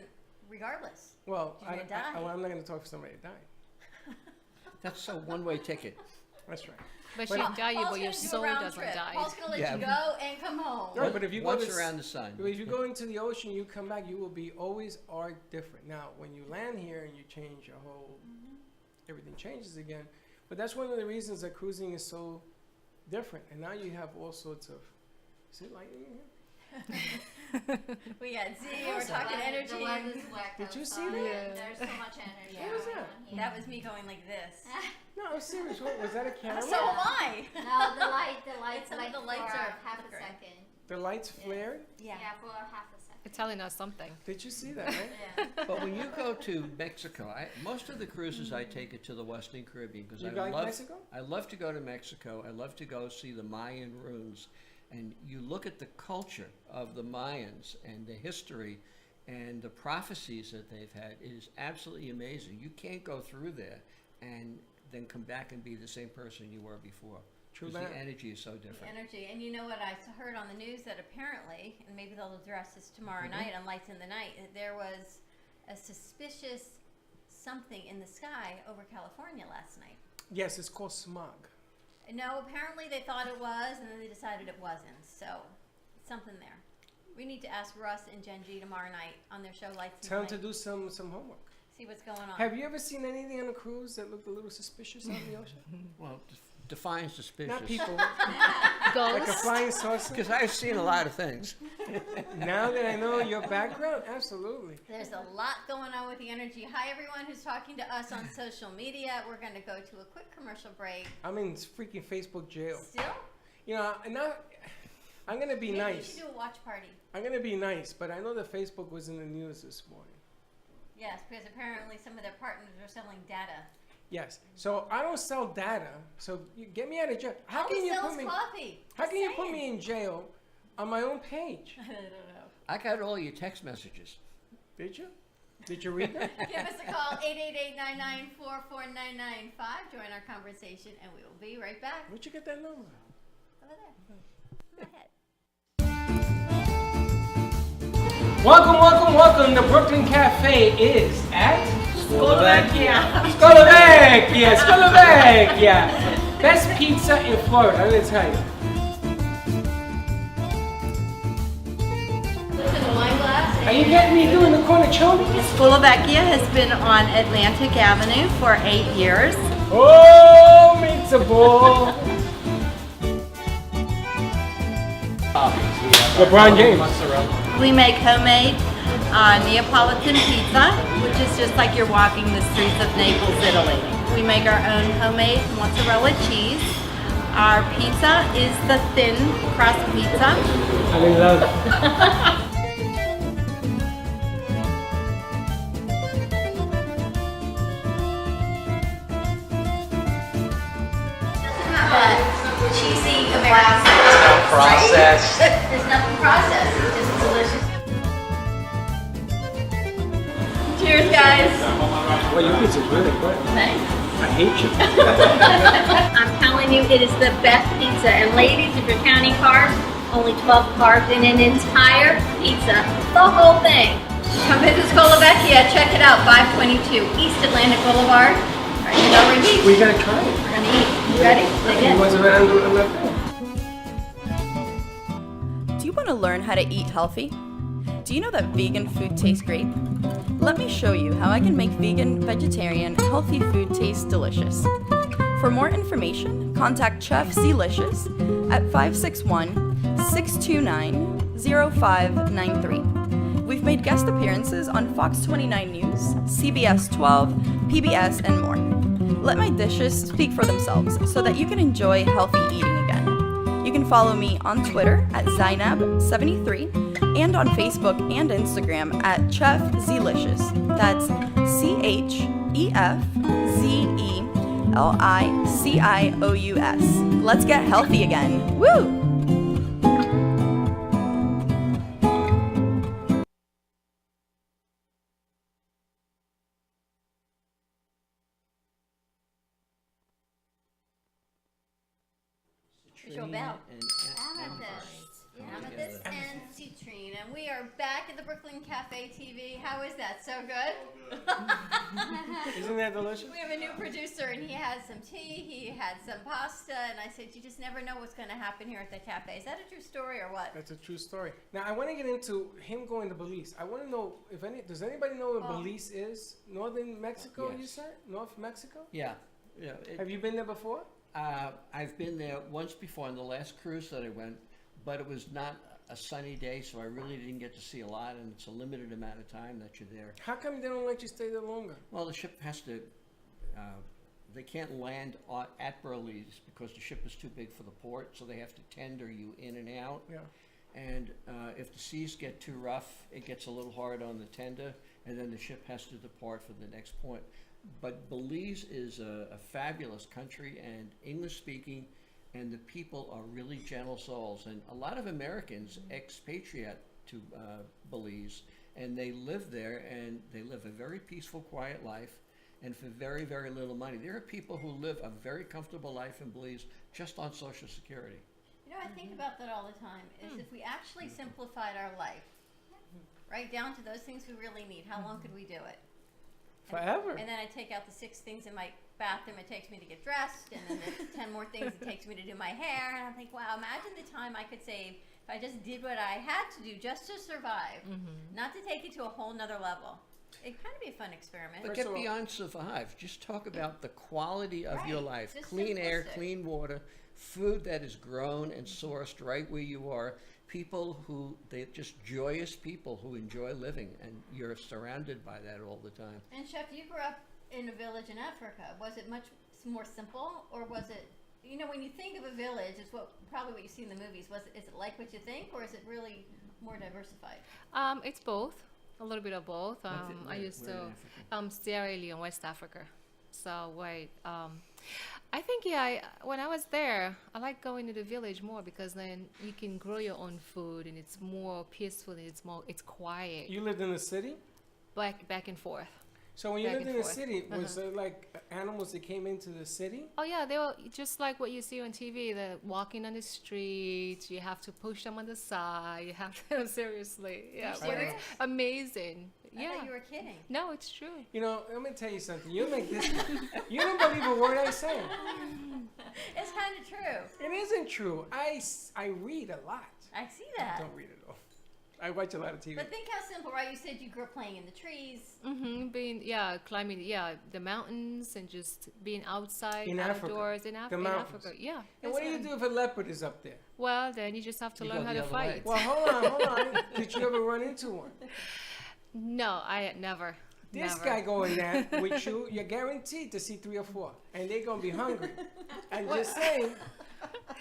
regardless. Well, You're gonna die. I'm not going to talk for somebody that died. That's a one-way ticket. That's right. But But- you die, Paul's but your gonna do a soul round doesn't trip. die. Paul's going to let Yeah. you go and come home. Right, but if you go Once to around the sun. If you go into the ocean, you come back, you will be always are different. Now, when you land here and you change your whole, everything changes again. But that's one of the reasons that cruising is so different. And now you have all sorts of, is it lightning in here? We got Z, The we're weather- talking The energy. weather's whack Did you see outside. that? There's so much energy. Yeah. What was going that? on here. That was me going like this. No, I'm serious. What, was that a camera? So am I. No, the lights Some of the for lights are half a flickering. second. The lights flared? Yeah. Yeah, for half a second. It's telling us something. Did you see that, right? Yeah. But when you go to Mexico, most of the cruises I take it to the Western Caribbean because You I like love Mexico? I love to go to Mexico. I love to go see the Mayan ruins, and you look at the culture of the Mayans and the history and the prophecies that they've had. It is absolutely amazing. You can't go through there and then come back and be the same person you were before. True Because that. the energy is so The different. energy. And you know what I heard on the news that apparently, and maybe they'll address this tomorrow night on Lights in the Night, that there was a suspicious something in the sky over California last night. Yes, it's called smog. No, apparently they thought it was, and then they decided it wasn't. So, something there. We need to ask Russ and Jen G tomorrow night on their show Lights in Tell the them to Night. do some homework. See what's going on. Have you ever seen anything on a cruise that looked a little suspicious out in the ocean? Well, define suspicious. Not people, like a Ghost. flying saucer. Because I've seen a lot of things. Now that I know your background, absolutely. There's a lot going on with the energy. Hi, everyone who's talking to us on social media. We're going to go to a quick commercial break. I'm in freaking Facebook jail. Still? You know, and now I'm gonna be Maybe nice. we should do a watch party. I'm gonna be nice, but I know that Facebook was in the news this morning. Yes, because apparently some of their partners are selling data. Yes. So I don't sell data. So you get me out of jail. How can you sells put me? coffee? How can you put me in jail on my own page? I don't know. I got all your text messages. Did you? Did you read that? Give us a call, 888-994-4995. Join our conversation, and we will be right back. Where'd you get that number? Over there. Go ahead. Welcome. The Brooklyn Cafe is at Scolovacia. Best pizza in Florida, I'm gonna tell you. Are you getting me doing the cornichoni? Scolovacia has been on Atlantic Avenue for 8 years. Oh, pizza ball. LeBron James. We make homemade Neapolitan pizza, which is just like you're walking the streets of Naples, Italy. We make our own homemade mozzarella cheese. Our pizza is the thin crust pizza. I love it. Cheesy American processed. There's nothing processed. It's just delicious. Cheers, guys. Well, your pizza's really good. Thanks. I hate you. I'm telling you, it is the best pizza. And ladies, if you're counting carbs, only 12 carbs in an entire pizza. The whole thing. Come visit Scolovacia. Check it out. 522 East Atlantic Boulevard. Right in Delray Beach. We gotta try it. We're gonna eat. You ready? Dig He in. wasn't right under the left hand. Do you want to learn how to eat healthy? Do you know that vegan food tastes great? Let me show you how I can make vegan, vegetarian, healthy food taste delicious. For more information, contact Chef Zlicious at 561-629-0593. We've made guest appearances on Fox 29 News, CBS 12, PBS, and more. Let my dishes speak for themselves so that you can enjoy healthy eating again. You can follow me on Twitter at Zainab73 and on Facebook and Instagram at Chef Zelicious. That's ChefZelicious. Let's get healthy again. Woo! Show bell. And Amethyst. coming Amethyst together. and citrine. And we are back at the Brooklyn Cafe TV. How is that? So good? Isn't that delicious? We have a new producer, and he had some tea, he had some pasta, and I said, you just never know what's going to happen here at the cafe. Is that a true story or what? That's a true story. Now, I want to get into him going to Belize. I want to know does anybody know where Belize is? Northern Mexico, you Yes. said? North Mexico? Yeah. Have you been there before? I've been there once before on the last cruise that I went, but it was not a sunny day, so I really didn't get to see a lot, and it's a limited amount of time that you're there. How come they don't let you stay there longer? Well, the ship has to, they can't land at Belize because the ship is too big for the port, so they have to tender you in and out. Yeah. And if the seas get too rough, it gets a little hard on the tender, and then the ship has to depart for the next point. But Belize is a fabulous country and English speaking, and the people are really gentle souls. And a lot of Americans expatriate to Belize, and they live there, and they live a very peaceful, quiet life, and for very, very little money. There are people who live a very comfortable life in Belize just on Social Security. You know, I think about that all the time, is if we actually simplified our life, right down to those things we really need, how long could we do it? Forever. And then I take out the 6 things in my bathroom it takes me to get dressed, and then the 10 more things it takes me to do my hair, and I think, wow, imagine the time I could save if I just did what I had to do just to survive, not to take it to a whole nother level. It'd kind of be a fun experiment. But get beyond survive. Just talk about the quality of your life. Just Clean air, simplistic. clean water, food that is grown and sourced right where you are. People who, they're just joyous people who enjoy living, and you're surrounded by that all the time. And Chef, you grew up in a village in Africa. Was it much more simple, or was it, you know, when you think of a village, it's probably what you see in the movies. Is it like what you think, or is it really more diversified? It's both. A little bit of both. I used where in to Africa? Sierra Leone, West Africa. So I think when I was there, I like going to the village more because then you can grow your own food and it's more peaceful and it's quiet. You lived in the city? Back and forth. So when you Back lived and in the forth. city, was there like animals that came into the city? Oh yeah, they were just like what you see on TV. They're walking on the streets. You have to push them on the side. You have to seriously. Yeah, but serious? it's amazing. I Yeah. thought you were kidding. No, it's true. You know, let me tell you something. You make this. You don't believe a word I say. It's kind of true. It isn't true. I read a lot. I see I that. don't read at all. I watch a lot of TV. But think how simple, right? You said you grew up playing in the trees. Climbing, the mountains and just being outside, In Africa. outdoors, in The Africa. mountains. Yeah. And what do you do if a leopard is up there? Well, then you just have to You learn go how the to other way. fight. Well, hold on. Did you ever run into one? No, I had never. This never. guy going there with you, you're guaranteed to see 3 or 4. And they're going to be hungry. I'm just saying.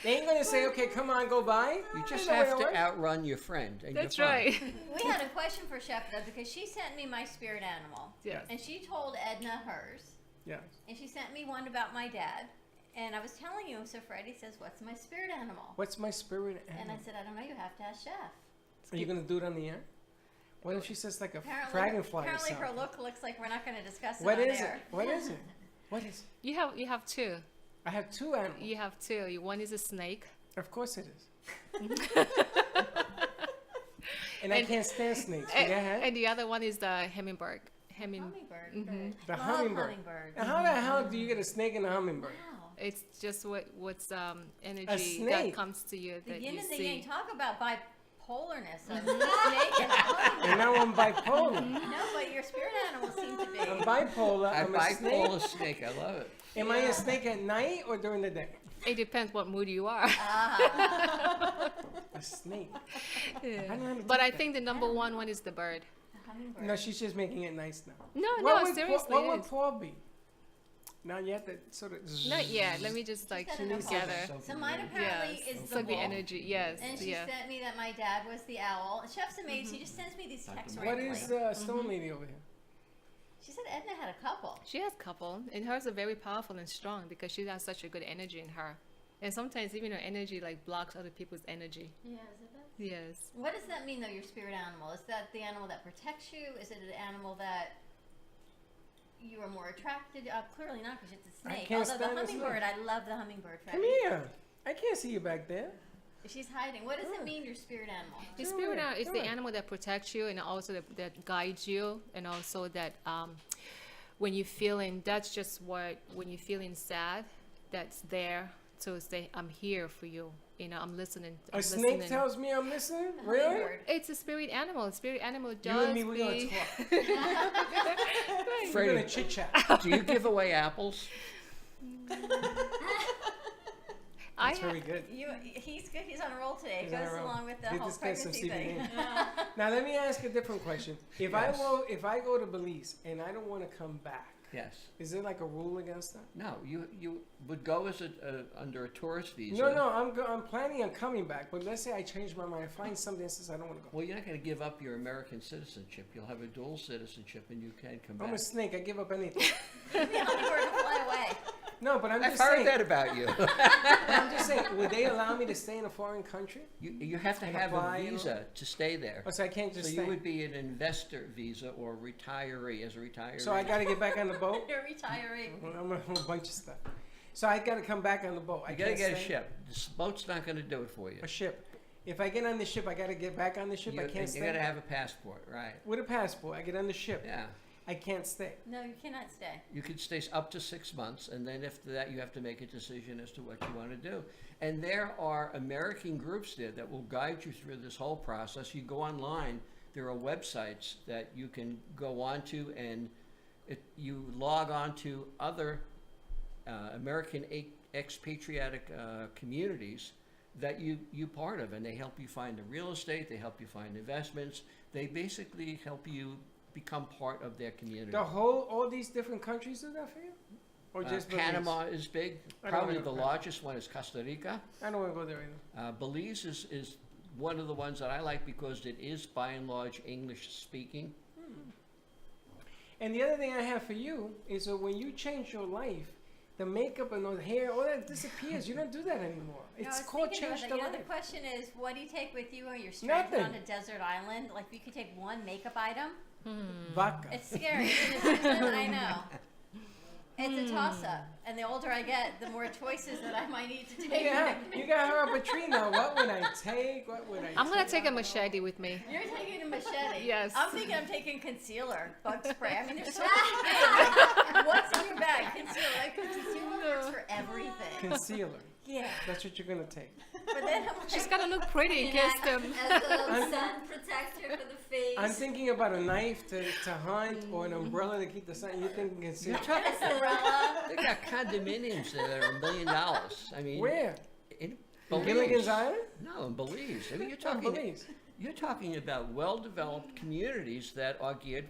They ain't going to say, okay, come on, go by. You just Ain't no way have it to works. outrun your friend. And That's you're fine. right. We had a question for Chef, though, because she sent me my spirit animal. Yes. And she told Edna hers. Yeah. And she sent me one about my dad. And I was telling you, so Freddie says, what's my spirit animal? What's my spirit And animal? I said, I don't know, you have to ask Chef. Are you going to do it on the air? What if she says like a Apparently, dragonfly or apparently something? her look looks like we're not going to discuss it What on is it? air. What is it? What is it? You have 2. I have 2 animals. You have 2. One is a snake. Of course it is. And I can't stand snakes. Go ahead. And the other one is the hummingbird. Hummingbird. Mhm. The Love hummingbird. hummingbird. Now, how the hell do you get a snake and a hummingbird? Wow. It's just what's energy snake. that comes to you The that yin you and the see. yang. Talk about bipolarness of the snake and the hummingbird. And now I'm bipolar. No, but your spirit animals seem to be. I'm bipolar. I'm a bipolar snake. snake. I love it. Am I a snake at night or during the day? It depends what mood you are. Ah, A snake. Yeah. I don't know how to But do I that. think the number one is the bird. the hummingbird. No, she's just making it nice now. No, What no, would seriously. What it would is. Paul be? Not yet. That sort of. Not yet. Let me just like She's put got it enough together. So mine apparently Yes. is It's the like the wolf. energy. Yes. And she Yeah. sent me that my dad was the owl. And Chef's amazing. She just sends me these texts What randomly. is Stone Lady over here? She said Edna had a couple. She has couple, and hers are very powerful and strong because she has such a good energy in her. And sometimes even her energy like blocks other people's energy. Yeah, is it that? Yes. What does that mean though, your spirit animal? Is that the animal that protects you? Is it an animal that you are more attracted to? Clearly not, because it's a I snake. can't Although the stand a snake. hummingbird, I love the hummingbird. Come Freddie. here. I can't see you back there. She's hiding. What does it mean, your spirit animal? The Do spirit it, animal is do the it. animal that protects you and also that guides you, and also that when you're feeling, that's just what, when you're feeling sad, that's there to say, I'm here for you. You know, I'm listening. I'm A snake listening. tells me I'm listening? The Really? hummingbird. It's a spirit animal. A spirit animal does You and me, we're going to be- talk. We're going Freddie, to chit chat. do you give away apples? That's very good. He's good. He's on a roll today. It He's on a goes roll. along with the Did whole just get some pregnancy thing. CBD. Now let me ask a different question. If Yes. I go to Belize and I don't want to come back, Yes. is there like a rule against that? No, you would go as under a tourist visa. No, I'm planning on coming back. But let's say I change my mind. I find something that says I don't want to go. Well, you're not going to give up your American citizenship. You'll have a dual citizenship, and you can come back. I'm a snake. I give up anything. The hummingbird will fly away. No, but I'm I've just heard saying. that about you. I'm just saying. Would they allow me to stay in a foreign country? You have to And have apply a and all? visa to stay there. Oh, so I can't just So stay. you would be an investor visa or retiree as a retiree. So I got to get back on the boat. You're a retiree. Well, I'm a whole bunch of stuff. So I got to come back on the boat. I You got to can't get a stay? ship. This boat's not going to do it for you. A ship. If I get on the ship, I got to get back on the ship. I can't You stay. got to have a passport, right? With a passport, I get on the ship. Yeah. I can't stay. No, you cannot stay. You could stay up to 6 months, and then after that, you have to make a decision as to what you want to do. And there are American groups there that will guide you through this whole process. You go online, there are websites that you can go onto, and you log on to other American expatriatic communities that you part of, and they help you find the real estate, they help you find investments, they basically help you become part of their community. All these different countries do that for you? Or just Belize? Panama is big. I don't Probably wanna the go to largest one is Costa Rica. I don't want to go there either. Belize is one of the ones that I like because it is by and large English speaking. And the other thing I have for you is that when you change your life, the makeup and the hair, all that disappears. You don't do that anymore. No, I It's was called thinking about change that. the You know, life. the question is, what do you take with you when you're stranded Nothing. on a desert island? Like, if you could take one makeup item, Vodka. it's scary. Isn't it? I know. It's a toss-up, and the older I get, the more choices that I might need to take. Yeah, you got her up a tree now. What would I take? What would I I'm gonna take a machete with me. You're taking a machete. Yes. I'm thinking I'm taking concealer, bug spray. I mean, there's so many things. What's in your bag? Concealer. Like, concealer works for everything. Concealer. Yeah. That's what you're going to take. But then I'm like, She's gotta look pretty in case them. as a sun protector for the face. I'm thinking about a knife to hunt or an umbrella to keep the sun. You're thinking concealer. You're talking, umbrella. they got condominiums there that are $1 million. I mean, Where? In In Gilligan's Belize. Island? No, in Belize. I mean, you're Oh, talking. Belize. You're talking about well-developed communities that are geared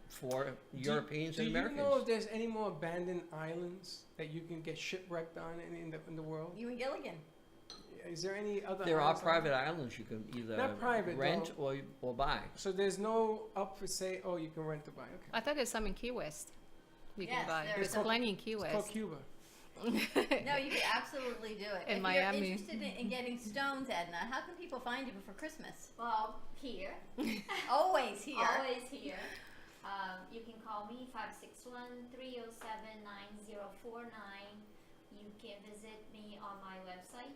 for Europeans and Americans. Do you know if there's any more abandoned islands that you can get shipwrecked on in the world? You and Gilligan. Is there any other There are islands like private that? islands you can either Not private, rent or buy. So there's no up for sale. Oh, you can rent to buy. Okay. I thought there's some in Key West. You Yes, can buy. there There's is. plenty in Key It's West. called Cuba. No, you could absolutely do it. In if Miami. you're interested in getting stones, Edna, how can people find you before Christmas? Well, here, Always here. always here. You can call me 561-307-9049. You can visit me on my website,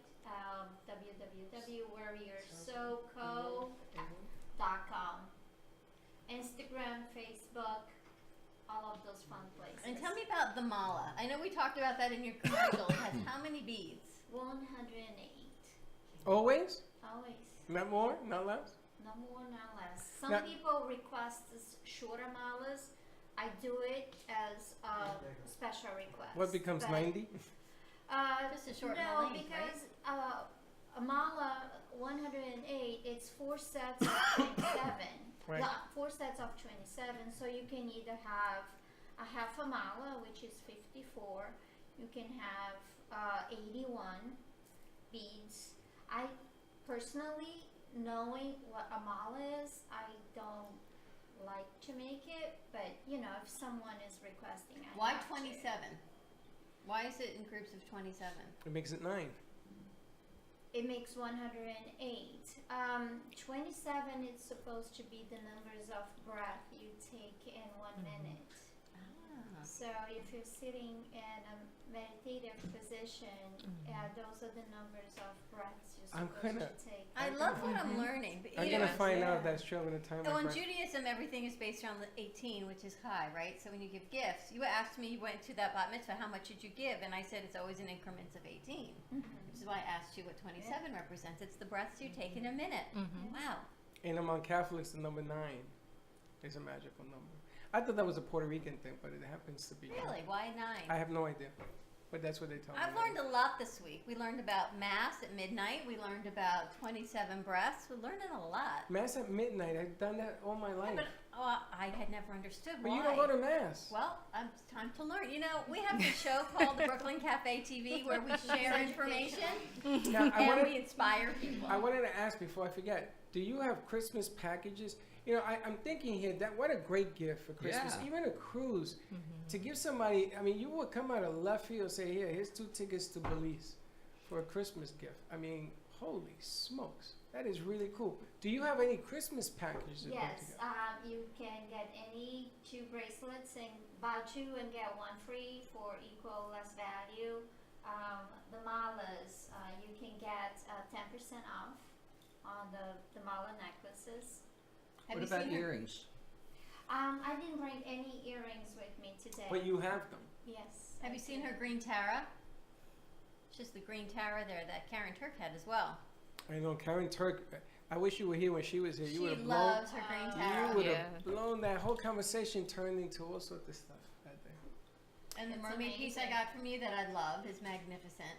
www.warriorsoco.com. Instagram, Facebook, all of those fun places. And tell me about the mala. I know we talked about that in your commercial. It has how many beads? 108. Always? Always. Not more? Not less? No more, not less. Some Now- people request this shorter malas. I do it as a special request. What becomes But, 90? Just a short No, length, because a mala 108, it's 4 sets of 27. Right. Yeah, 4 sets of 27. So you can either have a half a mala, which is 54. You can have 81 beads. I personally, knowing what a mala is, I don't like to make it, but you know, if someone is requesting, I Why have to. 27? Why is it in groups of 27? It makes it 9. It makes 108. 27 is supposed to be the numbers of breath you take in 1 minute. So if you're sitting in a meditative position, those are the numbers of breaths you're I'm supposed gonna- to take. I love what I'm learning. But I'm you gonna know, find out if that's true. I'm gonna time So my in breath. Judaism, everything is based around the 18, which is high, right? So when you give gifts, you asked me, you went to that bat mitzvah, how much did you give? And I said it's always in increments of 18, which is why I asked you what 27 represents. It's the breaths you take in a minute. Wow. And among Catholics, the number 9 is a magical number. I thought that was a Puerto Rican thing, but it happens to be. Really? Why 9? I have no idea, but that's what they tell me. I've learned a lot this week. We learned about Mass at midnight. We learned about 27 breaths. We're learning a lot. Mass at midnight. I've done that all my life. But I had never understood But why. you don't go to Mass. Well, it's time to learn. You know, we have this show called the Brooklyn Cafe TV where we share information Now, and we inspire people. I wanted to ask before I forget. Do you have Christmas packages? You know, I'm thinking here that what a great gift for Christmas. Yeah. Even a cruise, to give somebody. I mean, you would come out of left field and say, "Here, here's 2 tickets to Belize for a Christmas gift." I mean, holy smokes, that is really cool. Do you have any Christmas packages? That go Yes, together? you can get any 2 bracelets and buy 2 and get 1 free for equal less value. The malas, you can get 10% off on the mala necklaces. Have What you about seen her? earrings? I didn't bring any earrings with me today. But you have them. Yes. Have I you seen do. her green Tara? It's just the green Tara there that Karen Turk had as well. I know Karen Turk. I wish you were here when she was here. You She would have loves her green Tara. You would have blown that whole conversation turned into all sorts of stuff that day. And the It's mermaid piece I amazing. got from you that I love is magnificent.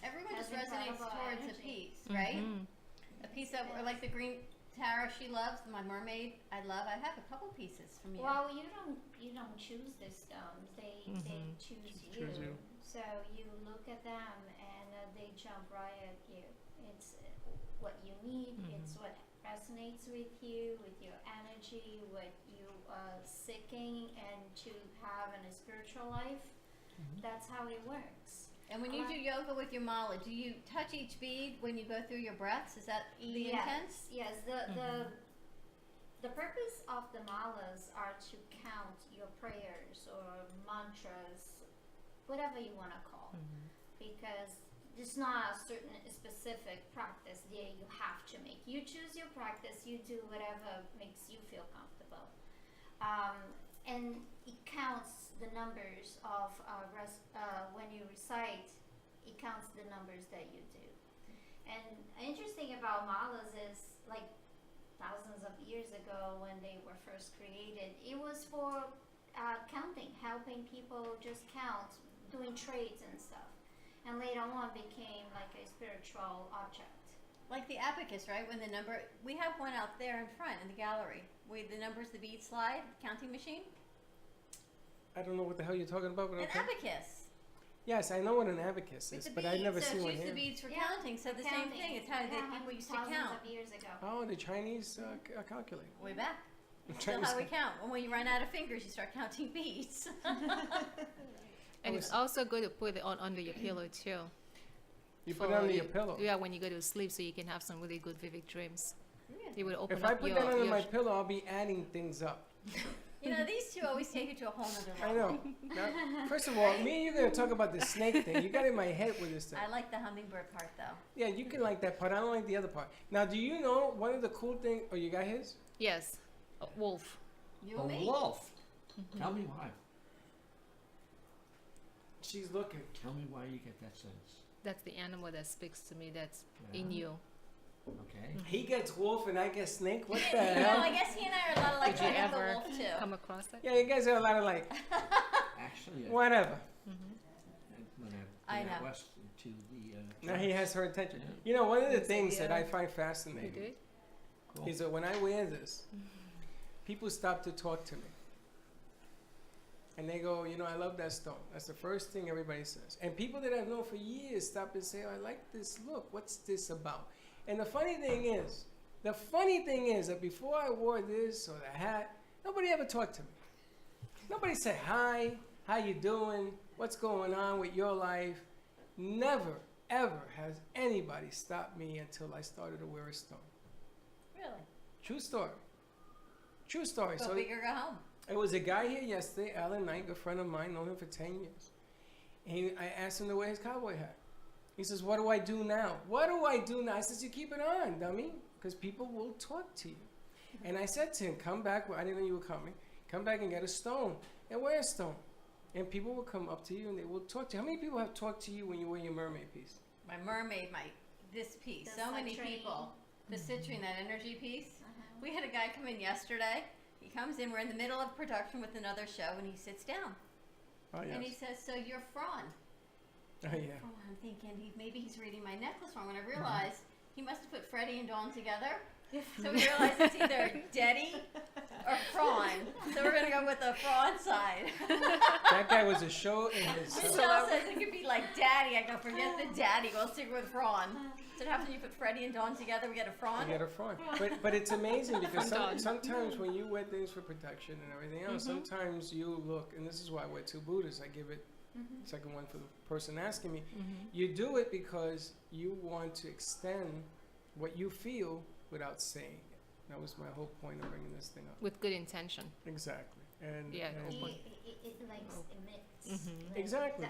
Everyone Has just resonates incredible towards a energy. piece, right? A piece that, or like the green Tara she loves, my mermaid I love. I have a couple pieces from you. Well, you don't choose the stones. They choose you. Choose you. So you look at them and they jump right at you. It's what you need. It's what resonates with you, with your energy, what you are seeking and to have in a spiritual life. That's how it works. And when you do yoga with your mala, do you touch each bead when you go through your breaths? Is that the intent? Yes. The purpose of the malas are to count your prayers or mantras, whatever you want to call, because it's not a certain specific practice that you have to make. You choose your practice. You do whatever makes you feel comfortable, and it counts the numbers of when you recite. It counts the numbers that you do. And interesting about malas is like thousands of years ago when they were first created, it was for counting, helping people just count, doing trades and stuff. And later on became like a spiritual object. Like the abacus, right? When the number, we have one out there in front in the gallery. The numbers, the bead slide, counting machine. I don't know what the hell you're talking about. But An okay. abacus. Yes, I know what an abacus It's is, a but bead, I've never so seen it's one used here. the beads for Yeah, counting. So the same thing. It's how the people used to count thousands of years ago. Oh, the Chinese calculate. way back. Still Chinese how we count. When you run out of fingers, you start counting beads. And it's also good to put it on under your pillow too. You put it under your pillow. Yeah, when you go to sleep, so you can have some really good vivid dreams. You would open If up I put your, that under your my pillow, I'll be adding things up. You know, these two always take it to a whole nother I level. know. Now, first of all, me and you're gonna talk about the snake thing. You got in my head with this thing. I like the hummingbird part though. Yeah, you can like that part. I don't like the other part. Now, do you know one of the cool things? Oh, you got his? yes, a wolf. You A and me. wolf. Tell me why. She's looking. Tell me why you get that sense. That's the animal that speaks to me. That's Yeah. in you. Okay. He gets wolf and I get snake. What the No, hell? I guess he and I are a lot alike. Did you I have the ever wolf too. come across it? Yeah, you guys are a lot of like, Actually, whatever. when I I know. went west to the Now he has her attention. Yeah. You know, one of the Yes, things that yeah. I find You fascinating did? Cool. is that when I wear this, people stop to talk to me. And they go, you know, I love that stone. That's the first thing everybody says. And people that I've known for years stop and say, oh, I like this look. What's this about? And the funny thing is that before I wore this or the hat, nobody ever talked to me. Nobody said, hi, how you doing? What's going on with your life? Never, ever has anybody stopped me until I started to wear a stone. Really? True story. True story. Go big or go home. It was a guy here yesterday, Alan Knight, a friend of mine, known him for 10 years. And I asked him to wear his cowboy hat. He says, what do I do now? What do I do now? I says, you keep it on, dummy, because people will talk to you. And I said to him, come back, I didn't know you were coming, come back and get a stone and wear a stone. And people will come up to you and they will talk to you. How many people have talked to you when you wear your mermaid piece? My mermaid, this piece. The So many citrine. people. The citrine, that energy piece. We had a guy come in yesterday. He comes in, we're in the middle of production with another show, and he sits down. Oh, yes. And he says, so you're Fran. Oh, yeah. Oh, I'm thinking maybe he's reading my necklace wrong. When I realized he must have put Freddie and Dawn together. So we realized it's either Deddy or Fran. So we're going to go with the Fran side. That guy was a show in his Michelle says it could be like Daddy. I go, forget the Daddy. We'll stick with Fran. So it happens when you put Freddie and Dawn together, we get a Fran. You get a front. But it's amazing because sometimes when you wear things for production and everything else, sometimes you look, and this is why I wear two Buddhas. I give it second one for the person asking me. You do it because you want to extend what you feel without saying it. That was my whole point of bringing this thing up. With good intention. Exactly. And Yeah, and It like emits. Like exactly.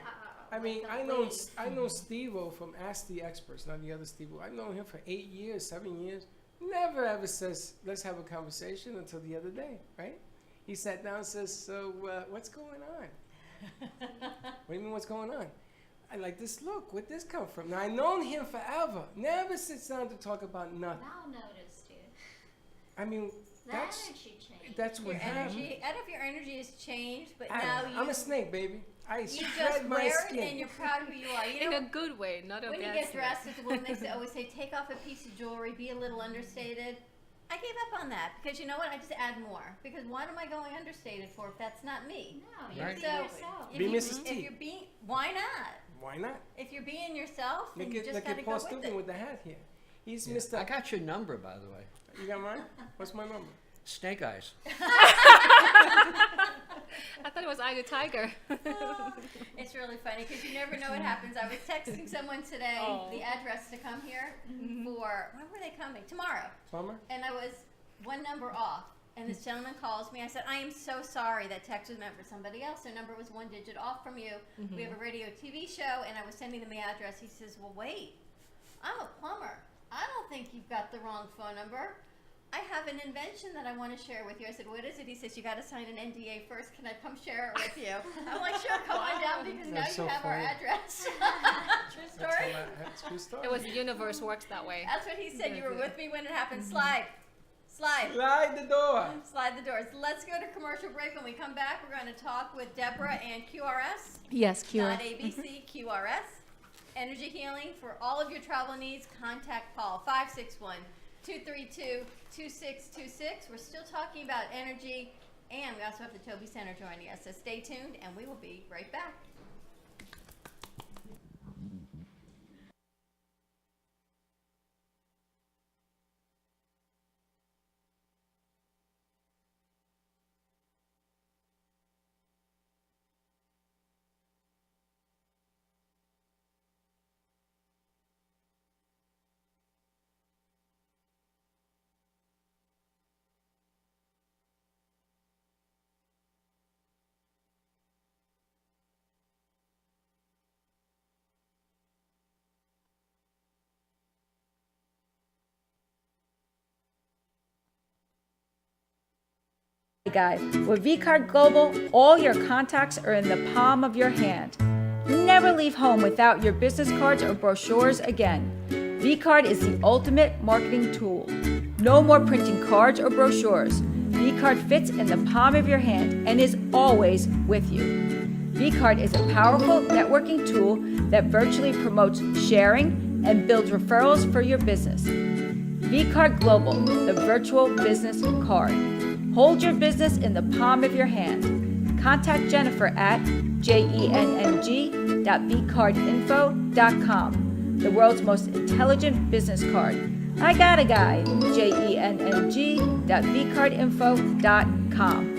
I mean, I know Steve-O from Ask the Experts, not the other Steve-O. I've known him for 8 years, 7 years. Never ever says, let's have a conversation until the other day, right? He sat down and says, so what's going on? What do you mean what's going on? I like this look. Where'd this come from? Now, I've known him forever. Never sits down to talk about nothing. Now noticed you. I mean, The that's energy change. that's what Your happened. energy, I don't know if your energy has changed, but I now don't know. I'm a snake, baby. I you just shred my wear it skin. and you're proud of who you are. You In know, a good way, not a when you bad get snake. dressed, as a woman, they always say, take off a piece of jewelry, be a little understated. I gave up on that because you know what? I just add more. Because what am I going understated for if that's not me? No, you're Right. being So yourself. Be Mrs. T. if you're being, why not? Why not? If you're being yourself, then Look you at just look got to at go Paul with Stupin it. with the hat here. He's Yeah. Mr. I got your number, by the way. You got mine? What's my number? Snake Eyes. I thought it was Eye the Tiger. It's really funny because you never know what happens. I was texting someone today the address to come here for, when were they coming? Tomorrow. Plumber? And I was one number off. And this gentleman calls me. I said, I am so sorry that text was meant for somebody else. Their number was one digit off from you. We have a radio TV show, and I was sending them the address. He says, well, wait, I'm a plumber. I don't think you've got the wrong phone number. I have an invention that I want to share with you. I said, what is it? He says, you got to sign an NDA first. Can I come share it with you? I'm like, sure, come on down because now That's you so have our funny. address. True That's story. that's true story. It was the universe works that way. That's what he said. You were with me when it happened. Slide. Slide. Slide the door. Slide the doors. Let's go to commercial break. When we come back, we're going to talk with Deborah and QRS. Yes, Not ABC, QRS. Energy healing for all of your travel needs. Contact Paul 561-232-2626. We're still talking about energy, and we also have the Toby Center joining us. So stay tuned, and we will be right back. Guys, with vCard Global, all your contacts are in the palm of your hand. Never leave home without your business cards or brochures again. vCard is the ultimate marketing tool. No more printing cards or brochures. vCard fits in the palm of your hand and is always with you. vCard is a powerful networking tool that virtually promotes sharing and builds referrals for your business. vCard Global, the virtual business card. Hold your business in the palm of your hand. contact Jennifer at jenng.vcardinfo.com, the world's most intelligent business card. I got a guy, jenng.vcardinfo.com.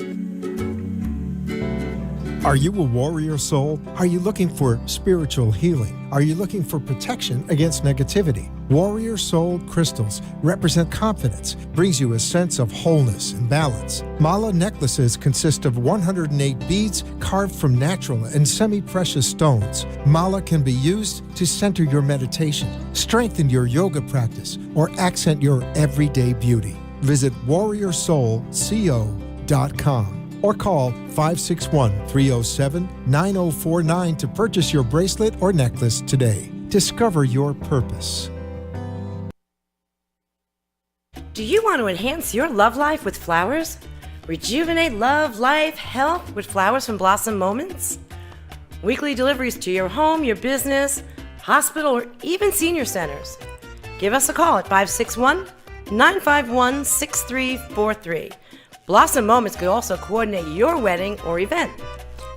Are you a warrior soul? Are you looking for spiritual healing? Are you looking for protection against negativity? Warrior Soul crystals represent confidence, brings you a sense of wholeness and balance. Mala necklaces consist of 108 beads carved from natural and semi-precious stones. Mala can be used to center your meditation, strengthen your yoga practice, or accent your everyday beauty. Visit warriorsoulco.com. or call 561-307-9049 to purchase your bracelet or necklace today. Discover your purpose. Do you want to enhance your love life with flowers? Rejuvenate love, life, health with flowers from Blossom Moments? Weekly deliveries to your home, your business, hospital, or even senior centers. Give us a call at 561-951-6343. Blossom Moments could also coordinate your wedding or event.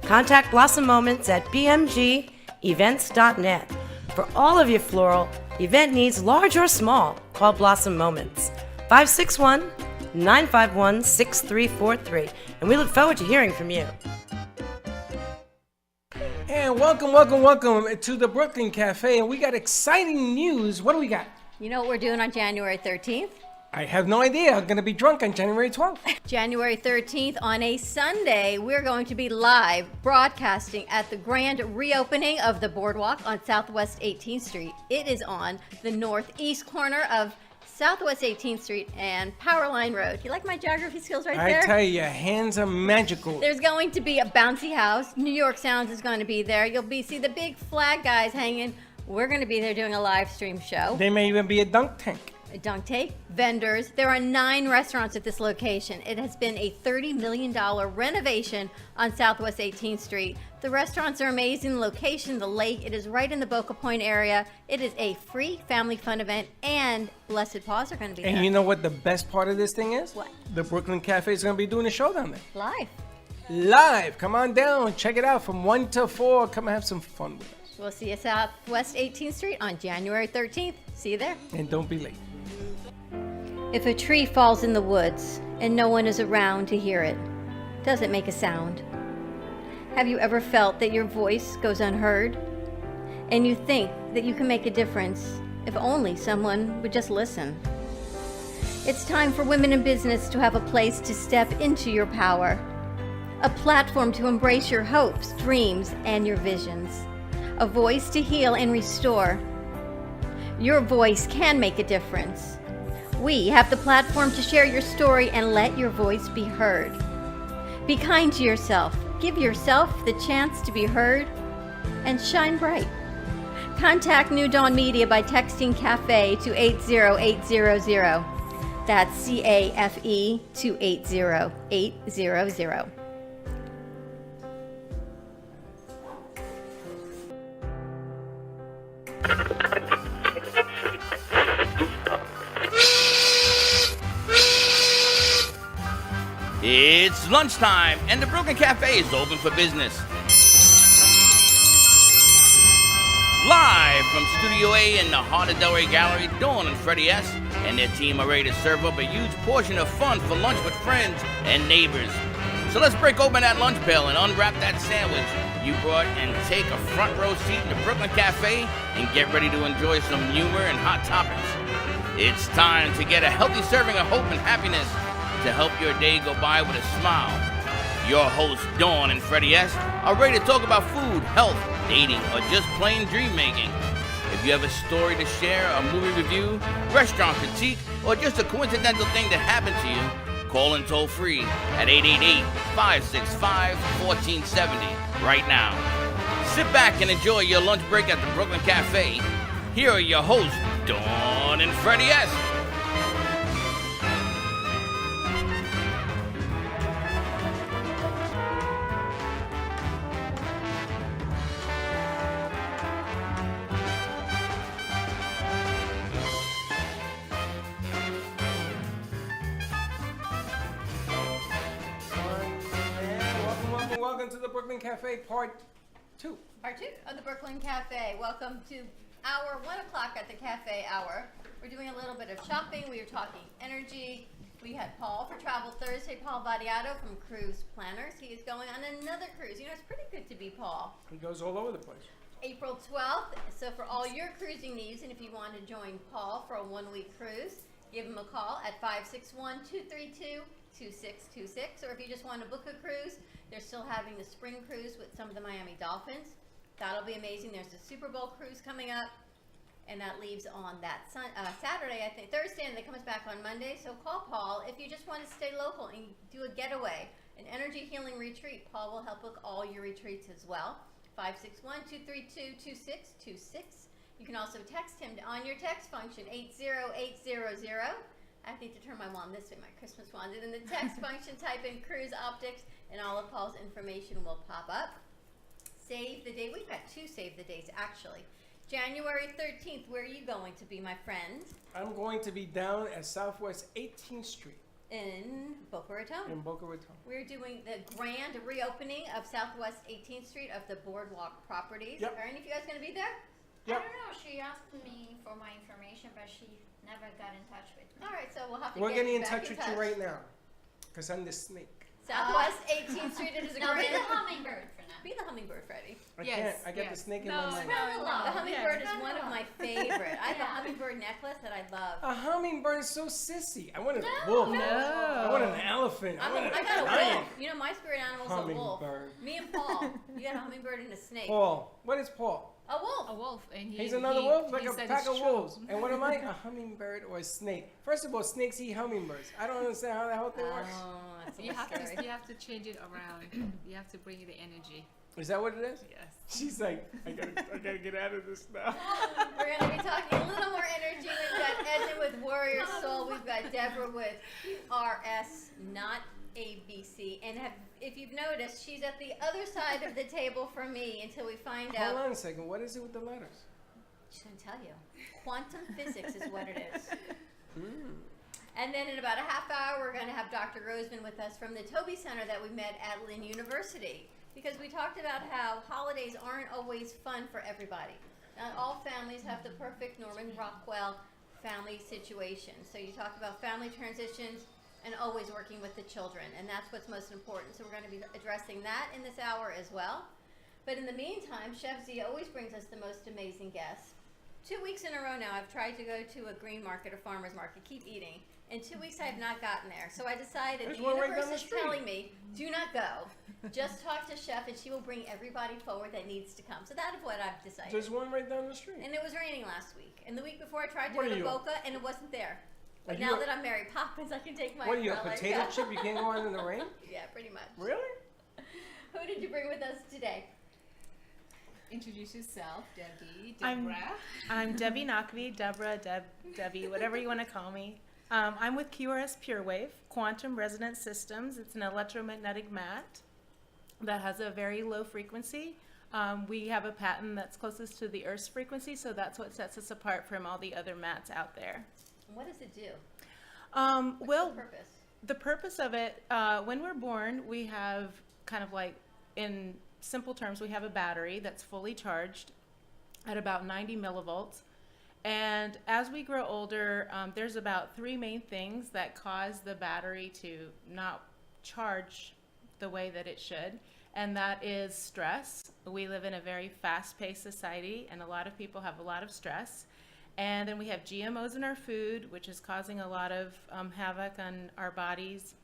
Contact Blossom Moments at bmgevents.net. For all of your floral event needs, large or small, call Blossom Moments. 561-951-6343. And we look forward to hearing from you. And welcome to the Brooklyn Cafe. And we got exciting news. What do we got? You know what we're doing on January 13th? I have no idea. I'm going to be drunk on January 12th. January 13th on a Sunday, we're going to be live broadcasting at the grand reopening of the Boardwalk on Southwest 18th Street. It is on the northeast corner of Southwest 18th Street and Powerline Road. You like my geography skills right there? I tell you, your hands are magical. There's going to be a bouncy house. New York Sounds is going to be there. You'll see the big flag guys hanging. We're going to be there doing a live stream show. There may even be a dunk tank. A dunk tank, vendors. There are 9 restaurants at this location. It has been a $30 million renovation on Southwest 18th Street. The restaurants are amazing. Location, the lake. It is right in the Boca Point area. It is a free family fun event, and Blessed Paws are going to be there. And you know what the best part of this thing is? What? The Brooklyn Cafe is going to be doing a show down there. Live. Come on down. Check it out from 1 to 4. Come and have some fun with us. We'll see you at Southwest 18th Street on January 13th. See you there. And don't be late. If a tree falls in the woods and no one is around to hear it, does it make a sound? Have you ever felt that your voice goes unheard? And you think that you can make a difference if only someone would just listen? It's time for women in business to have a place to step into your power, a platform to embrace your hopes, dreams, and your visions, a voice to heal and restore. Your voice can make a difference. We have the platform to share your story and let your voice be heard. Be kind to yourself. Give yourself the chance to be heard and shine bright. Contact New Dawn Media by texting CAFE to 80800. That's CAFE to 80800. It's lunchtime, and the Brooklyn Cafe is open for business. Live from Studio A in the heart of Delray Gallery, Dawn and Freddie S. and their team are ready to serve up a huge portion of fun for lunch with friends and neighbors. So let's break open that lunch pail and unwrap that sandwich you brought and take a front row seat in the Brooklyn Cafe and get ready to enjoy some humor and hot topics. It's time to get a healthy serving of hope and happiness to help your day go by with a smile. Your hosts, Dawn and Freddie S., are ready to talk about food, health, dating, or just plain dream making. If you have a story to share, a movie review, restaurant critique, or just a coincidental thing that happened to you, call in toll free at 888-565-1470 right now. Sit back and enjoy your lunch break at the Brooklyn Cafe. Here are your hosts, Dawn and Freddie S. to the Brooklyn Cafe Part 2. Part 2 of the Brooklyn Cafe. Welcome to our 1 o'clock at the cafe hour. We're doing a little bit of shopping. We are talking energy. We had Paul for Travel Thursday, Paul Badiato from Cruise Planners. He is going on another cruise. You know, it's pretty good to be Paul. He goes all over the place. April 12th. So for all your cruising needs, and if you want to join Paul for a 1-week cruise, give him a call at 561-232-2626. Or if you just want to book a cruise, they're still having the spring cruise with some of the Miami Dolphins. That'll be amazing. There's the Super Bowl cruise coming up, and that leaves on that Saturday, I think, Thursday, and it comes back on Monday. So call Paul if you just want to stay local and do a getaway, an energy healing retreat. Paul will help with all your retreats as well. 561-232-2626. You can also text him on your text function, 80800. I need to turn my wand this way, my Christmas wand. And in the text function, type in Cruise Optics, and all of Paul's information will pop up. Save the date. We've got 2 save the dates, actually. January 13th, where are you going to be, my friend? I'm going to be down at Southwest 18th Street. In Boca Raton. In Boca Raton. We're doing the grand reopening of Southwest 18th Street of the Boardwalk properties. Yep. Are any of you guys going to be there? Yep. I don't know. She asked me for my information, but she never got in touch with me. All right, so we'll have to We're get getting you in back touch with you right now. Because I'm the snake. Southwest 18th Street. It is a No, be grand. the hummingbird for now. Be the hummingbird, Freddie. I can't. I got the snake in my mind. Spread the love. The hummingbird is Spread one the of love. my favorite. I have a hummingbird necklace that I love. A hummingbird is so sissy. I want a No, wolf. no. I want an elephant. I want I got a a lion. wolf. You know, my spirit animal is a wolf. Hummingbird. Me and Paul. You got a hummingbird and a snake. Paul. What is Paul? A wolf. A wolf, and He's another wolf, like he a said pack it's of true. wolves. And what am I? A hummingbird or a snake? First of all, snakes eat hummingbirds. I don't understand how the whole thing works. Oh, that's You have scary. to you have to change it around. You have to bring the energy. Is that what it is? Yes. She's like, I gotta get out of this now. We're going to be talking a little more energy. We've got Edna with Warrior Soul. We've got Deborah with RS, not ABC. And if you've noticed, she's at the other side of the table from me until we find out. Hold on a second. What is it with the letters? She's going to tell you. Quantum physics is what it is. And then in about a half hour, we're going to have Dr. Roseman with us from the Toby Center that we met at Lynn University. Because we talked about how holidays aren't always fun for everybody. Not all families have the perfect Norman Rockwell family situation. So you talk about family transitions and always working with the children. And that's what's most important. So we're going to be addressing that in this hour as well. But in the meantime, Chef Z always brings us the most amazing guests. 2 weeks in a row now, I've tried to go to a green market or farmer's market, keep eating. In 2 weeks, I have not gotten there. So I decided There's the one right universe down the is street. telling me, do not go. Just talk to Chef, and she will bring everybody forward that needs to come. So that's what I've decided. There's one right down the street. And it was raining last week. And the week before, I tried to What go are to you? Boca, and it wasn't there. But Are you now a- that I'm Mary Poppins, I can take my What are you, a umbrella. potato chip? You can't go out in the rain? Yeah, pretty much. Really? Who did you bring with us today? Introduce yourself, Debbie. I'm Deborah. Debbie Knockby, Deborah, Debbie, whatever you want to call me. I'm with QRS PureWave, Quantum Resonance Systems. It's an electromagnetic mat that has a very low frequency. We have a patent that's closest to the Earth's frequency, so that's what sets us apart from all the other mats out there. And what does it do? Well, The purpose. the purpose of it, when we're born, we have kind of like, in simple terms, we have a battery that's fully charged at about 90 millivolts. And as we grow older, there's about 3 main things that cause the battery to not charge the way that it should. And that is stress. We live in a very fast-paced society, and a lot of people have a lot of stress. And then we have GMOs in our food, which is causing a lot of havoc on our bodies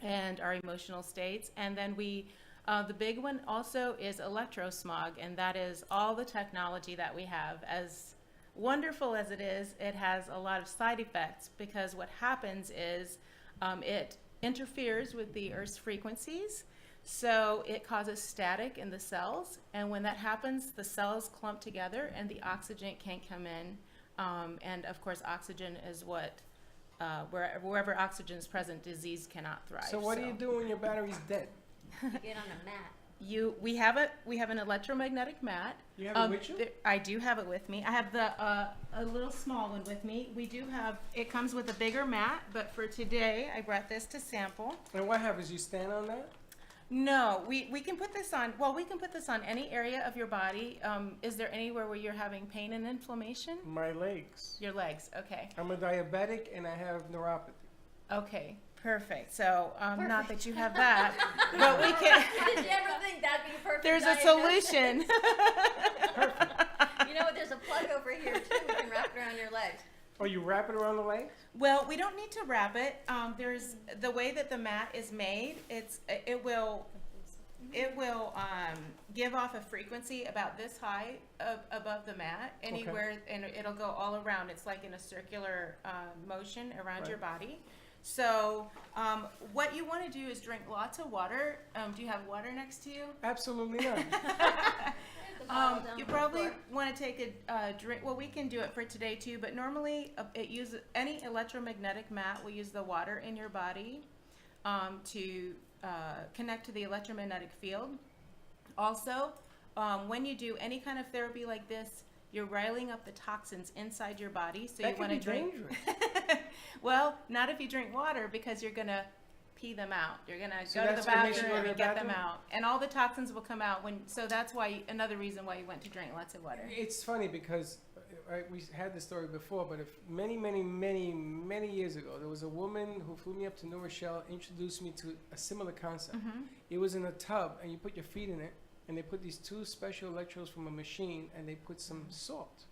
and our emotional states. And then the big one also is electrosmog, and that is all the technology that we have. As wonderful as it is, it has a lot of side effects, because what happens is it interferes with the Earth's frequencies, so it causes static in the cells, and when that happens, the cells clump together and the oxygen can't come in, and of course oxygen is what wherever oxygen is present, disease cannot thrive. So what do you do when your battery's dead? You get on a mat. We have an electromagnetic mat. You have it with you? I do have it with me. I have a little small one with me. We do have, it comes with a bigger mat, but for today I brought this to sample. And what happens? You stand on that? No, we can put this on, well, we can put this on any area of your body. Is there anywhere where you're having pain and inflammation? My legs. Your legs, okay. I'm a diabetic and I have neuropathy. Okay, perfect. So, not that you have that, but we can. Did you ever think that'd be a perfect There's a diagnosis? solution. You know what? There's a plug over here too. We can wrap it around your legs. Oh, you wrap it around the legs? Well, we don't need to wrap it. There's the way that the mat is made. It will give off a frequency about this high above the mat, anywhere, and it'll go all around. It's like in a circular motion around your body. So what you want to do is drink lots of water. Do you have water next to you? Absolutely not. You probably want to take a drink. Well, we can do it for today too, but normally it uses any electromagnetic mat will use the water in your body to connect to the electromagnetic field. Also, when you do any kind of therapy like this, you're riling up the toxins inside your body. So That you could want to be drink. dangerous. Well, not if you drink water, because you're gonna pee them out. You're gonna So go to the that's what makes you bathroom go to and the get them bathroom? out, and all the toxins will come out when. So that's why another reason why you went to drink lots of water. It's funny because we had this story before, but many years ago, there was a woman who flew me up to New Rochelle, introduced me to a similar concept. It was in a tub, and you put your feet in it, and they put these two special electrodes from a machine, and they put some salt.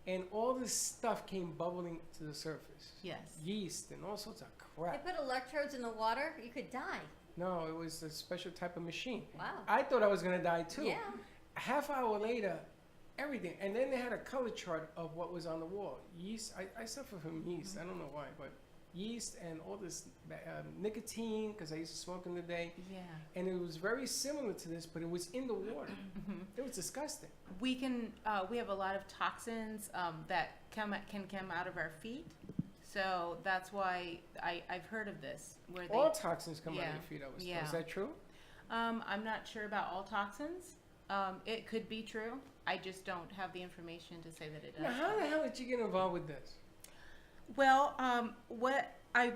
And all this stuff came bubbling to the surface. Yes. Yeast and all sorts of They crap. put electrodes in the water. You could die. No, it was a special type of machine. Wow. I thought I was going to die too. Yeah. A half hour later, everything. And then they had a color chart of what was on the wall. Yeast. I suffer from yeast. I don't know why, but yeast and all this nicotine, because I used to smoke in the day. Yeah. And it was very similar to this, but it was in the water. It was disgusting. We can. We have a lot of toxins that can come out of our feet. So that's why I've heard of this. Where All toxins come out of Yeah. your feet, I was told. Yeah. Is that true? I'm not sure about all toxins. It could be true. I just don't have the information to say that it does. Now, how the hell did you get involved with this? Well, what I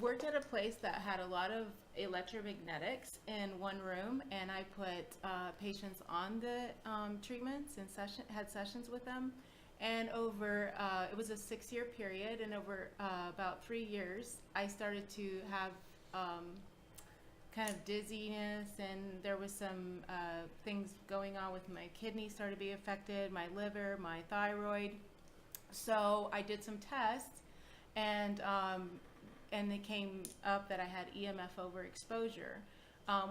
worked at a place that had a lot of electromagnetics in one room, and I put patients on the treatments and had sessions with them. And over, it was a 6-year period, and over about 3 years, I started to have kind of dizziness, and there was some things going on with my kidneys started to be affected, my liver, my thyroid. So I did some tests, and it came up that I had EMF overexposure,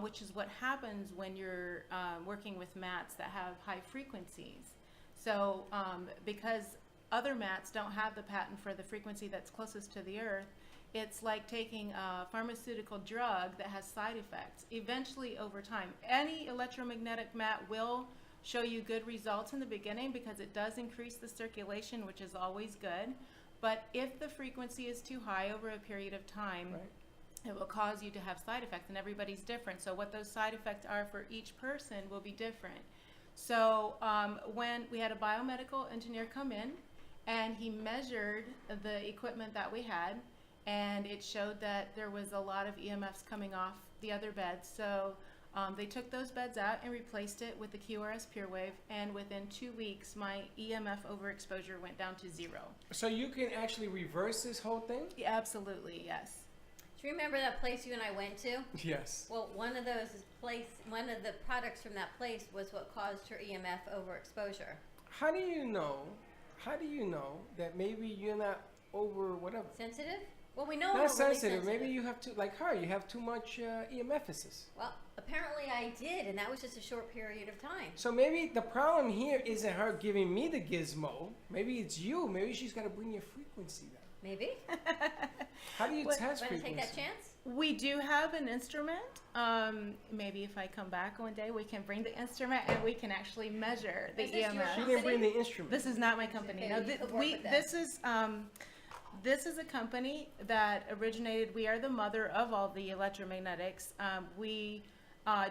which is what happens when you're working with mats that have high frequencies. So because other mats don't have the patent for the frequency that's closest to the earth, it's like taking a pharmaceutical drug that has side effects. Eventually, over time, any electromagnetic mat will show you good results in the beginning because it does increase the circulation, which is always good. But if the frequency is too high over a period of time, it will cause you to have side effects, and everybody's different. So what those side effects are for each person will be different. So when we had a biomedical engineer come in, and he measured the equipment that we had, and it showed that there was a lot of EMFs coming off the other beds. So they took those beds out and replaced it with the QRS PureWave, and within 2 weeks, my EMF overexposure went down to 0. So you can actually reverse this whole thing? Yeah, absolutely, yes. Do you remember that place you and I went to? Yes. Well, one of the products from that place was what caused her EMF overexposure. How do you know that maybe you're not over whatever? Sensitive? Well, we know Not we're really sensitive. Maybe you have too, like her, you have too much EMFs. Well, apparently I did, and that was just a short period of time. So maybe the problem here isn't her giving me the gizmo. Maybe it's you. Maybe she's got to bring your frequency down. Maybe. How do you test Want to frequency? take that chance? We do have an instrument. Maybe if I come back one day, we can bring the instrument and we can actually measure the Is this your EMF. She didn't bring the instrument. This is not my company. Okay, No, you could work with that. This is a company that originated. We are the mother of all the electromagnetics. We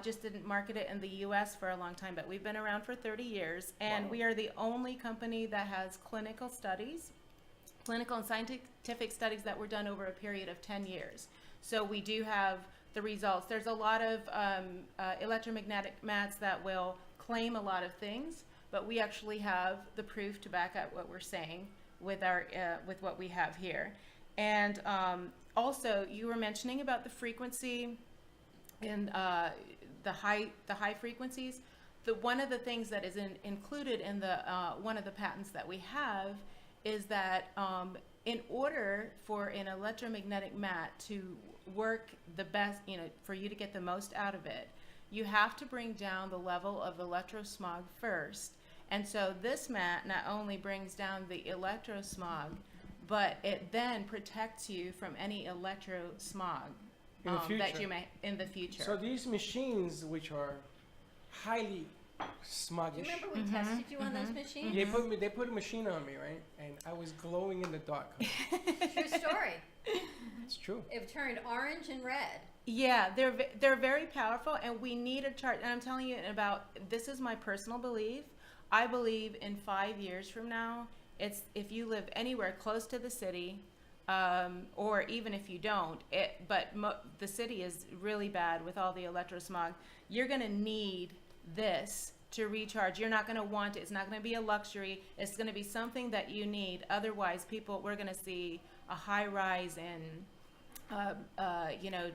just didn't market it in the U.S. for a long time, but we've been around for 30 years, and we are the only company that has clinical and scientific studies that were done over a period of 10 years. So we do have the results. There's a lot of electromagnetic mats that will claim a lot of things, but we actually have the proof to back up what we're saying with our with what we have here. And also, you were mentioning about the frequency and the high frequencies. One of the things that is included in the one of the patents that we have is that in order for an electromagnetic mat to work the best, for you to get the most out of it, you have to bring down the level of electrosmog first. And so this mat not only brings down the electrosmog, but it then protects you from any electrosmog that you may in the future. So these machines, which are highly smoggish. Do you remember we tested you on those machines? They put a machine on me, right? And I was glowing in the dark. True story. It's true. It turned orange and red. Yeah, they're very powerful, and we need a chart. And I'm telling you this is my personal belief. I believe in 5 years from now, if you live anywhere close to the city, or even if you don't, the city is really bad with all the electrosmog. You're going to need this to recharge. You're not going to want it. It's not going to be a luxury. It's going to be something that you need. Otherwise, we're going to see a high rise in,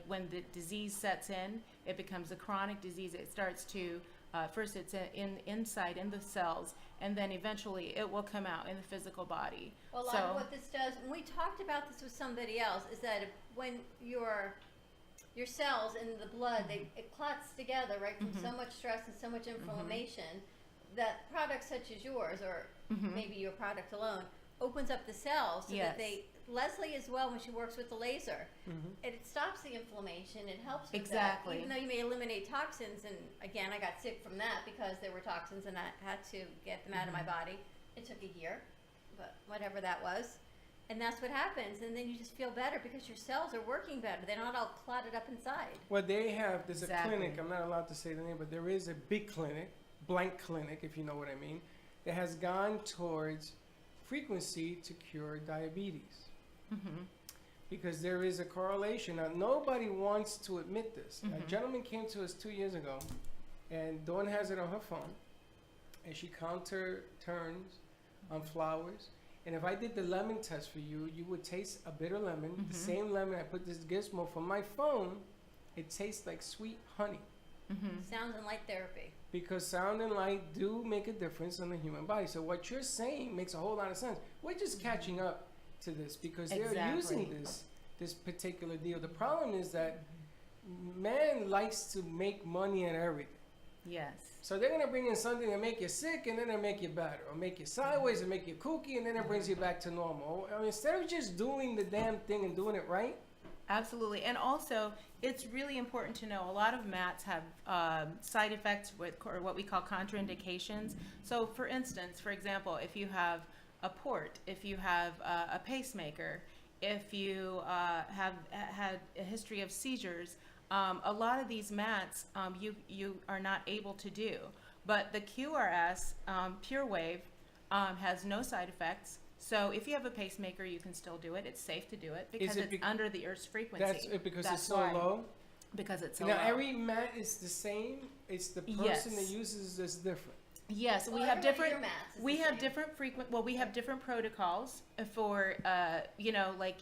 when the disease sets in, it becomes a chronic disease. It starts to, first it's inside in the cells, and then eventually it will come out in the physical body. Well, a lot of what this does, and we talked about this with somebody else, is that when your cells in the blood, it clots together, right, from so much stress and so much inflammation, that products such as yours, or maybe your product alone, opens up the cells so that Leslie as well, when she works with the laser, it stops the inflammation, it helps with that. Even though you may eliminate toxins, and again, I got sick from that because there were toxins and I had to get them out of my body. It took a year, but whatever that was. And that's what happens, and then you just feel better because your cells are working better. They're not all clotted up inside. Well, there's a clinic, I'm not allowed to say the name, but there is a big clinic, blank clinic, if you know what I mean, that has gone towards frequency to cure diabetes. Because there is a correlation. Now, nobody wants to admit this. A gentleman came to us 2 years ago, and Dawn has it on her phone, and she counter turns on flowers. And if I did the lemon test for you, you would taste a bitter lemon. The same lemon, I put this gizmo from my phone, it tastes like sweet honey. Sound and light therapy. Because sound and light do make a difference in the human body. So what you're saying makes a whole lot of sense. We're just catching up to this because they're using this particular deal. The problem is that man likes to make money at everything. Yes. So they're gonna bring in something to make you sick, and then they make you better, or make you sideways, and make you kooky, and then it brings you back to normal. I mean, instead of just doing the damn thing and doing it right. Absolutely, and also it's really important to know a lot of mats have side effects or what we call contraindications. So, for instance, for example, if you have a port, if you have a pacemaker, if you have had a history of seizures. A lot of these mats you are not able to do, but the QRS Pure Wave has no side effects. So if you have a pacemaker, you can still do it. It's safe to do it because it's under the Earth's frequency. That's it, because it's so low. Because it's so now low. every mat is the same. It's the person that uses this different. Yes, we have different. We have different we have different protocols for like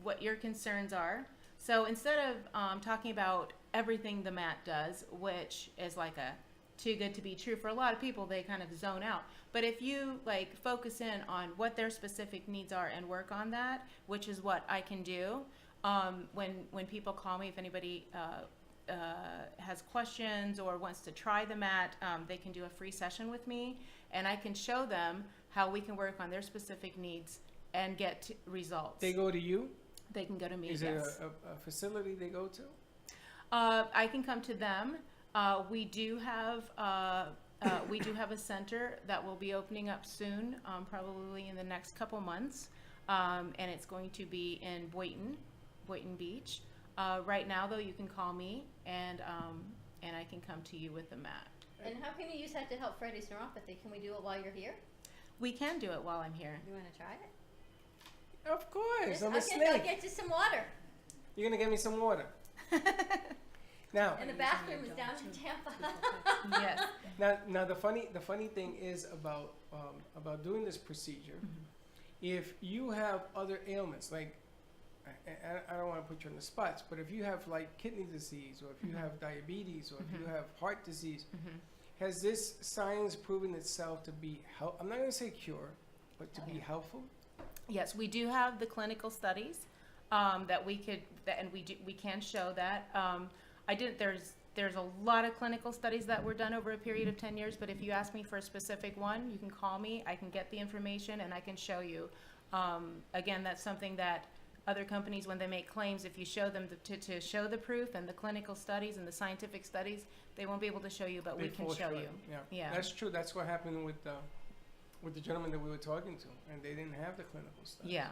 what your concerns are. So instead of talking about everything the mat does, which is like a too good to be true for a lot of people, they kind of zone out. But if you focus in on what their specific needs are and work on that, which is what I can do, when people call me, if anybody has questions or wants to try the mat, they can do a free session with me, and I can show them how we can work on their specific needs and get results. They go to you? They can go to me. Is there a facility they go to? I can come to them. We do have a center that will be opening up soon, probably in the next couple months, and it's going to be in Boynton Beach. Right now, though, you can call me, and I can come to you with the mat. And how can you use that to help Freddie's neuropathy? Can we do it while you're here? We can do it while I'm here. You want to try it? Of course. I'm a I'll snake. get you some water. You're going to get me some water? Now, And the bathroom is down in Tampa. Yes. now the funny thing is about doing this procedure. If you have other ailments, like I don't want to put you on the spots, but if you have like kidney disease, or if you have diabetes, or if you have heart disease, has this science proven itself to be I'm not going to say cure, but to be helpful? Yes, we do have the clinical studies that we can show that. There's a lot of clinical studies that were done over a period of 10 years, but if you ask me for a specific one, you can call me, I can get the information, and I can show you. Again, that's something that other companies, when they make claims, if you show them to show the proof and the clinical studies and the scientific studies, they won't be able to show you, but we can show you. Yeah. That's true. That's what happened with the gentleman that we were talking to, and they didn't have the clinical studies. Yeah.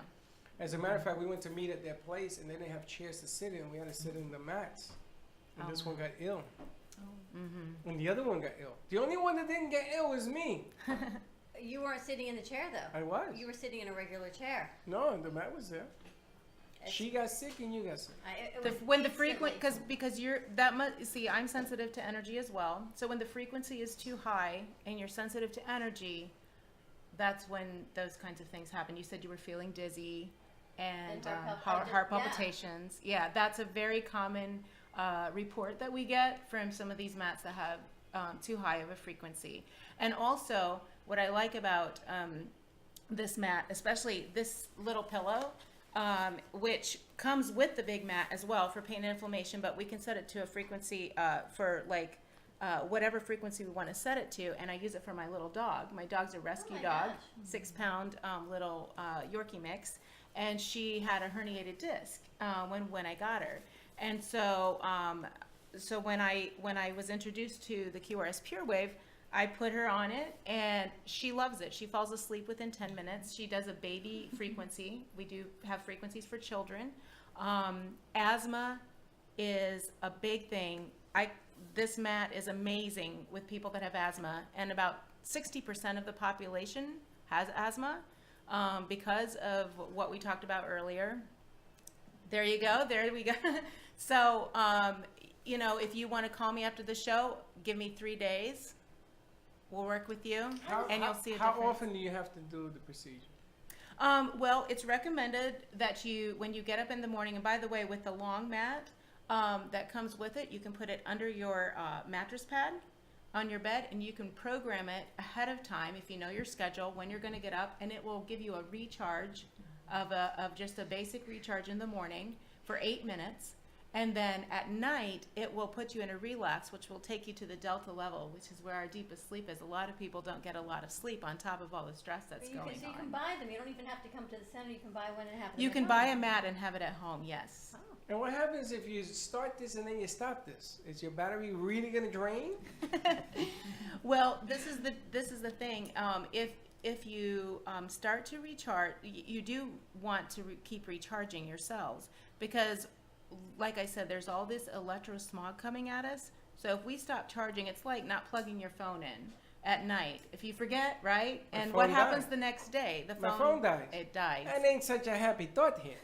As a matter of fact, we went to meet at their place, and they didn't have chairs to sit in. We had to sit in the mats. And this one got ill. And the other one got ill. The only one that didn't get ill was me. You weren't sitting in the chair, though. I was. You were sitting in a regular chair. No, the mat was there. She got sick and you got sick. Because I'm sensitive to energy as well. So when the frequency is too high and you're sensitive to energy, that's when those kinds of things happen. You said you were feeling dizzy and heart palpitations. Yeah, that's a very common report that we get from some of these mats that have too high of a frequency. And also, what I like about this mat, especially this little pillow, which comes with the big mat as well for pain and inflammation, but we can set it to a frequency for like whatever frequency we want to set it to, and I use it for my little dog. My dog's a rescue dog, 6-pound little Yorkie mix, and she had a herniated disc when I got her. And so, when I was introduced to the QRS Pure Wave, I put her on it, and she loves it. She falls asleep within 10 minutes. She does a baby frequency. We do have frequencies for children. Asthma is a big thing. This mat is amazing with people that have asthma, and about 60% of the population has asthma because of what we talked about earlier. There you go. There we go. So, if you want to call me after the show, give me 3 days. We'll work with you, and you'll see a difference. How often do you have to do the procedure? Well, it's recommended that when you get up in the morning, and by the way, with the long mat that comes with it, you can put it under your mattress pad on your bed, and you can program it ahead of time if you know your schedule when you're going to get up, and it will give you a recharge of just a basic recharge in the morning for 8 minutes. And then at night, it will put you in a relax, which will take you to the delta level, which is where our deepest sleep is. A lot of people don't get a lot of sleep on top of all the stress that's going on. So you can buy them. You don't even have to come to the center. You can buy one and have it You at can home. buy a mat and have it at home, yes. Oh. And what happens if you start this and then you stop this? Is your battery really going to drain? Well, this is the thing. If you start to recharge, you do want to keep recharging your cells, because like I said, there's all this electrosmog coming at us. So if we stop charging, it's like not plugging your phone in at night. If you forget, right? And what happens the next day? The phone dies. It dies. That ain't such a happy thought here.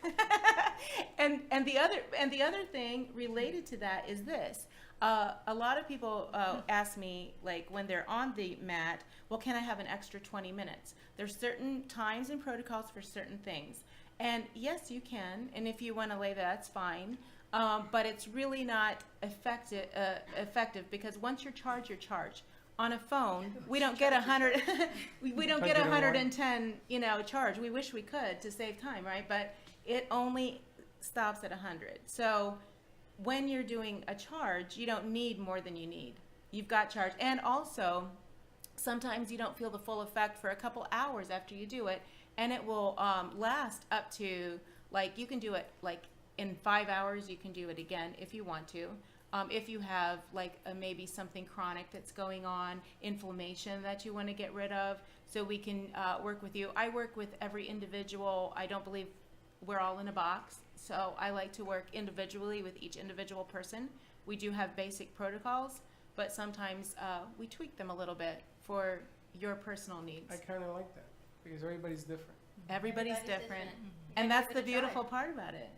and the other thing related to that is this. A lot of people ask me, like when they're on the mat, well, can I have an extra 20 minutes? There's certain times and protocols for certain things. And yes, you can, and if you want to lay that, that's fine. But it's really not effective because once you're charged. On a phone, we don't get 100. we don't get 110, charge. We wish we could to save time, right? But it only stops at 100. So when you're doing a charge, you don't need more than you need. You've got charge, and also sometimes you don't feel the full effect for a couple hours after you do it. And it will last up to, you can do it, in 5 hours, you can do it again if you want to. If you have, maybe something chronic that's going on, inflammation that you want to get rid of, so we can work with you. I work with every individual. I don't believe we're all in a box, so I like to work individually with each individual person. We do have basic protocols, but sometimes we tweak them a little bit for your personal needs. I kind of like that. Because everybody's different. Everybody's different. And that's the beautiful part about it.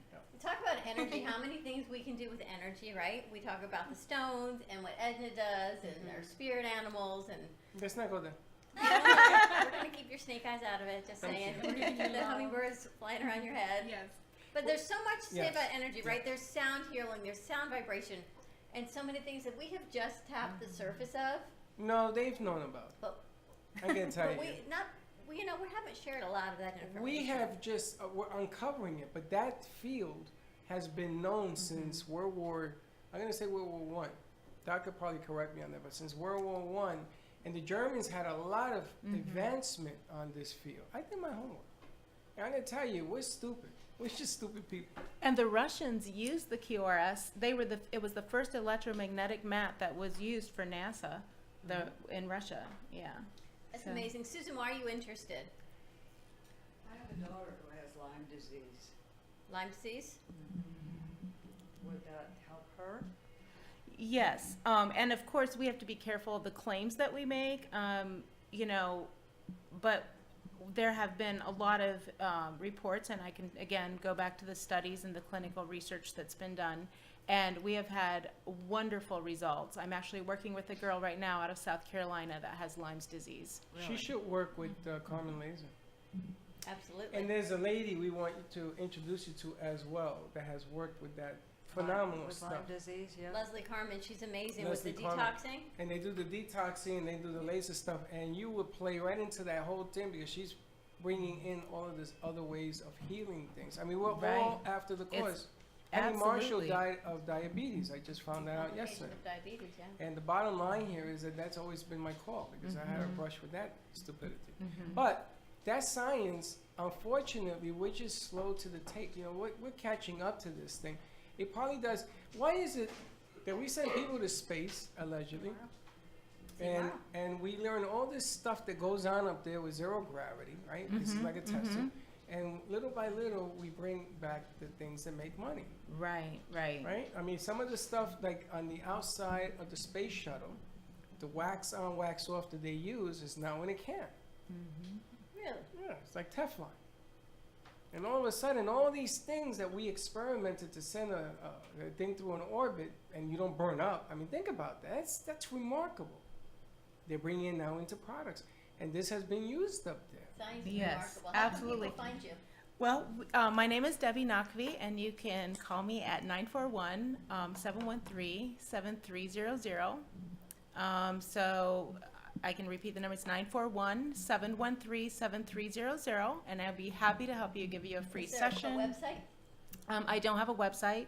talk about energy. How many things we can do with energy, right? We talk about the stones and what Edna does and our spirit animals and. Let's not go there. We're gonna keep your snake eyes out of it. Just Thank saying. you. The hummingbirds flying around your head. Yes. But there's so much to say Yes. about energy, right? There's sound healing, there's sound vibration, and so many things that we have just tapped the surface of. No, they've known about. But I can tell but you. we haven't shared a lot of that information. We have just, we're uncovering it, but that field has been known since World War, I'm going to say World War One. Doc could probably correct me on that, but since World War One, and the Germans had a lot of advancement on this field. I did my homework. And I'm going to tell you, we're stupid. We're just stupid people. And the Russians used the QRS. It was the first electromagnetic map that was used for NASA in Russia. Yeah. That's So- amazing. Susan, why are you interested? I have a daughter who has Lyme disease. Lyme disease? Would that help her? Yes, and of course we have to be careful of the claims that we make, but there have been a lot of reports, and I can again go back to the studies and the clinical research that's been done, and we have had wonderful results. I'm actually working with a girl right now out of South Carolina that has Lyme's disease. She should work with Carmen Laser. Absolutely. And there's a lady we want to introduce you to as well that has worked with that phenomenal With stuff. Lyme disease, yeah. Leslie Carmen, she's amazing Leslie with the Carmen. detoxing. And they do the detoxing, they do the laser stuff, and you would play right into that whole thing because she's bringing in all of this other ways of healing things. I mean, we're all Right. after the It's- course. Penny Marshall absolutely. died of diabetes. I just found that out Complication yesterday. of diabetes, yeah. And the bottom line here is that that's always been my call because I had a brush with that stupidity. Mhm. But that science, unfortunately, we're just slow to the take. You know, we're catching up to this thing. It probably does. Why is it that we send people to space, allegedly, and we learn all this stuff that goes on up there with zero gravity, right? This is like a test tube. And little by little, we bring back the things that make money. Right. Right? I mean, some of the stuff like on the outside of the space shuttle, the wax on, wax off that they use is now in a can. Really? Yeah, it's like Teflon. And all of a sudden, all these things that we experimented to send a thing through an orbit and you don't burn up. I mean, think about that. That's remarkable. They're bringing it now into products. And this has been used up there. Science is Yes, remarkable. How absolutely. can people find you? Well, my name is Debbie Nakvi, and you can call me at 941-713-7300. So I can repeat the number. It's 941-713-7300, and I'll be happy to help you, give you a free Is there session. a website? I don't have a website,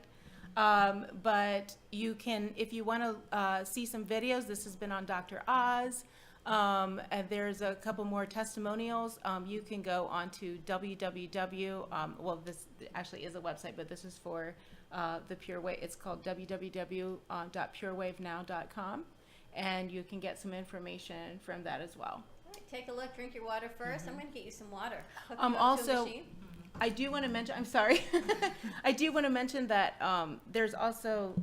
but you can, if you want to see some videos, this has been on Dr. Oz. And there's a couple more testimonials. You can go on to well, this actually is a website, but this is for the Pure Wave. It's called www.purewavenow.com, and you can get some information from that as well. All right, take a look, drink your water 1st I'm going to get you some water. Hook you up to a Also, machine. I do want to mention, I'm sorry, I do want to mention that there's also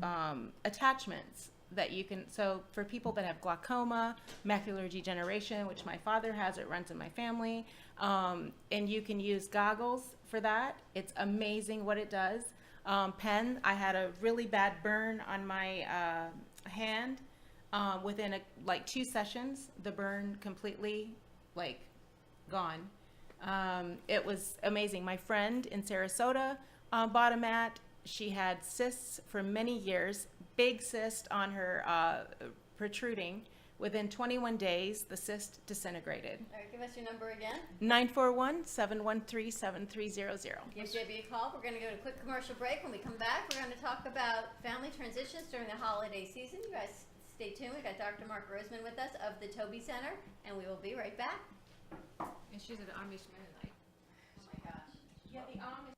attachments that you can, so for people that have glaucoma, macular degeneration, which my father has, it runs in my family, and you can use goggles for that. It's amazing what it does. Pen, I had a really bad burn on my hand. Within like 2 sessions, the burn completely gone. It was amazing. My friend in Sarasota bought a mat. She had cysts for many years, big cyst on her protruding. Within 21 days, the cyst disintegrated. All right, give us your number again. 941-713-7300. Give Debbie a call. We're going to go to a quick commercial break. When we come back, we're going to talk about family transitions during the holiday season. You guys stay tuned. We've got Dr. Mark Roseman with us of the Toby Center, and we will be right back. And she's an Amish Mennonite. Oh my gosh. Yeah, the Amish.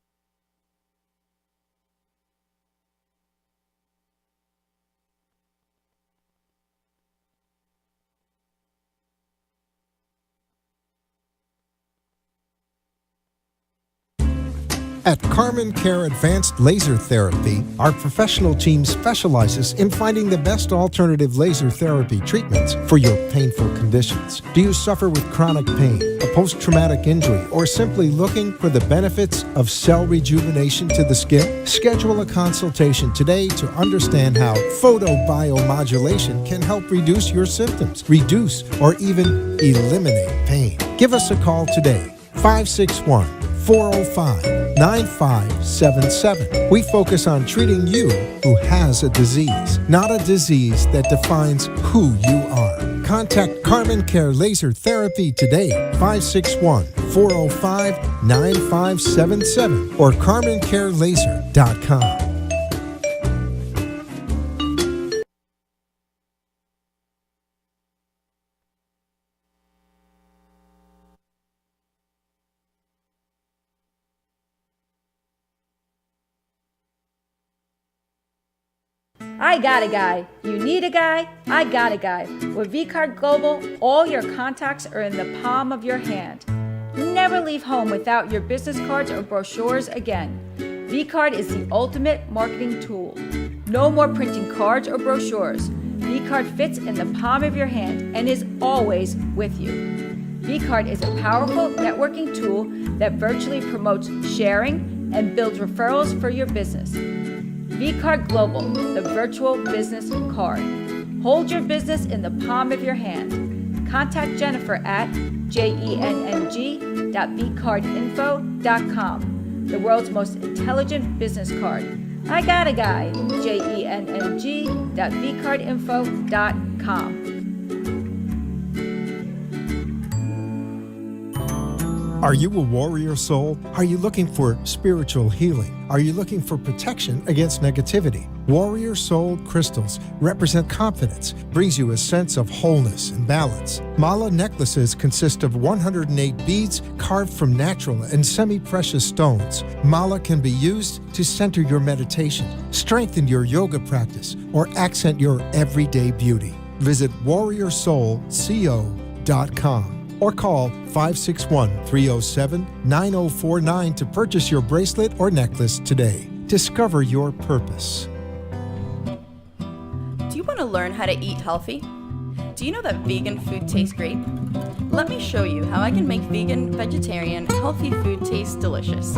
At Carmen Care Advanced Laser Therapy, our professional team specializes in finding the best alternative laser therapy treatments for your painful conditions. Do you suffer with chronic pain, a post-traumatic injury, or simply looking for the benefits of cell rejuvenation to the skin? Schedule a consultation today to understand how photobiomodulation can help reduce your symptoms, reduce or even eliminate pain. Give us a call today, 561-405-9577. We focus on treating you who has a disease, not a disease that defines who you are. Contact Carmen Care Laser Therapy today, 561-405-9577 or carmencarelaser.com. I got a guy. You need a guy? I got a guy. With vCard Global, all your contacts are in the palm of your hand. Never leave home without your business cards or brochures again. vCard is the ultimate marketing tool. No more printing cards or brochures. vCard fits in the palm of your hand and is always with you. vCard is a powerful networking tool that virtually promotes sharing and builds referrals for your business. vCard Global, the virtual business card. Hold your business in the palm of your hand. Contact Jennifer at jenng.vcardinfo.com, the world's most intelligent business card. I got a guy, jenng.vcardinfo.com. Are you a warrior soul? Are you looking for spiritual healing? Are you looking for protection against negativity? Warrior Soul crystals represent confidence, brings you a sense of wholeness and balance. Mala necklaces consist of 108 beads carved from natural and semi-precious stones. Mala can be used to center your meditation, strengthen your yoga practice, or accent your everyday beauty. Visit warriorsoulco.com. or call 561-307-9049 to purchase your bracelet or necklace today. Discover your purpose. Do you want to learn how to eat healthy? Do you know that vegan food tastes great? Let me show you how I can make vegan, vegetarian, healthy food taste delicious.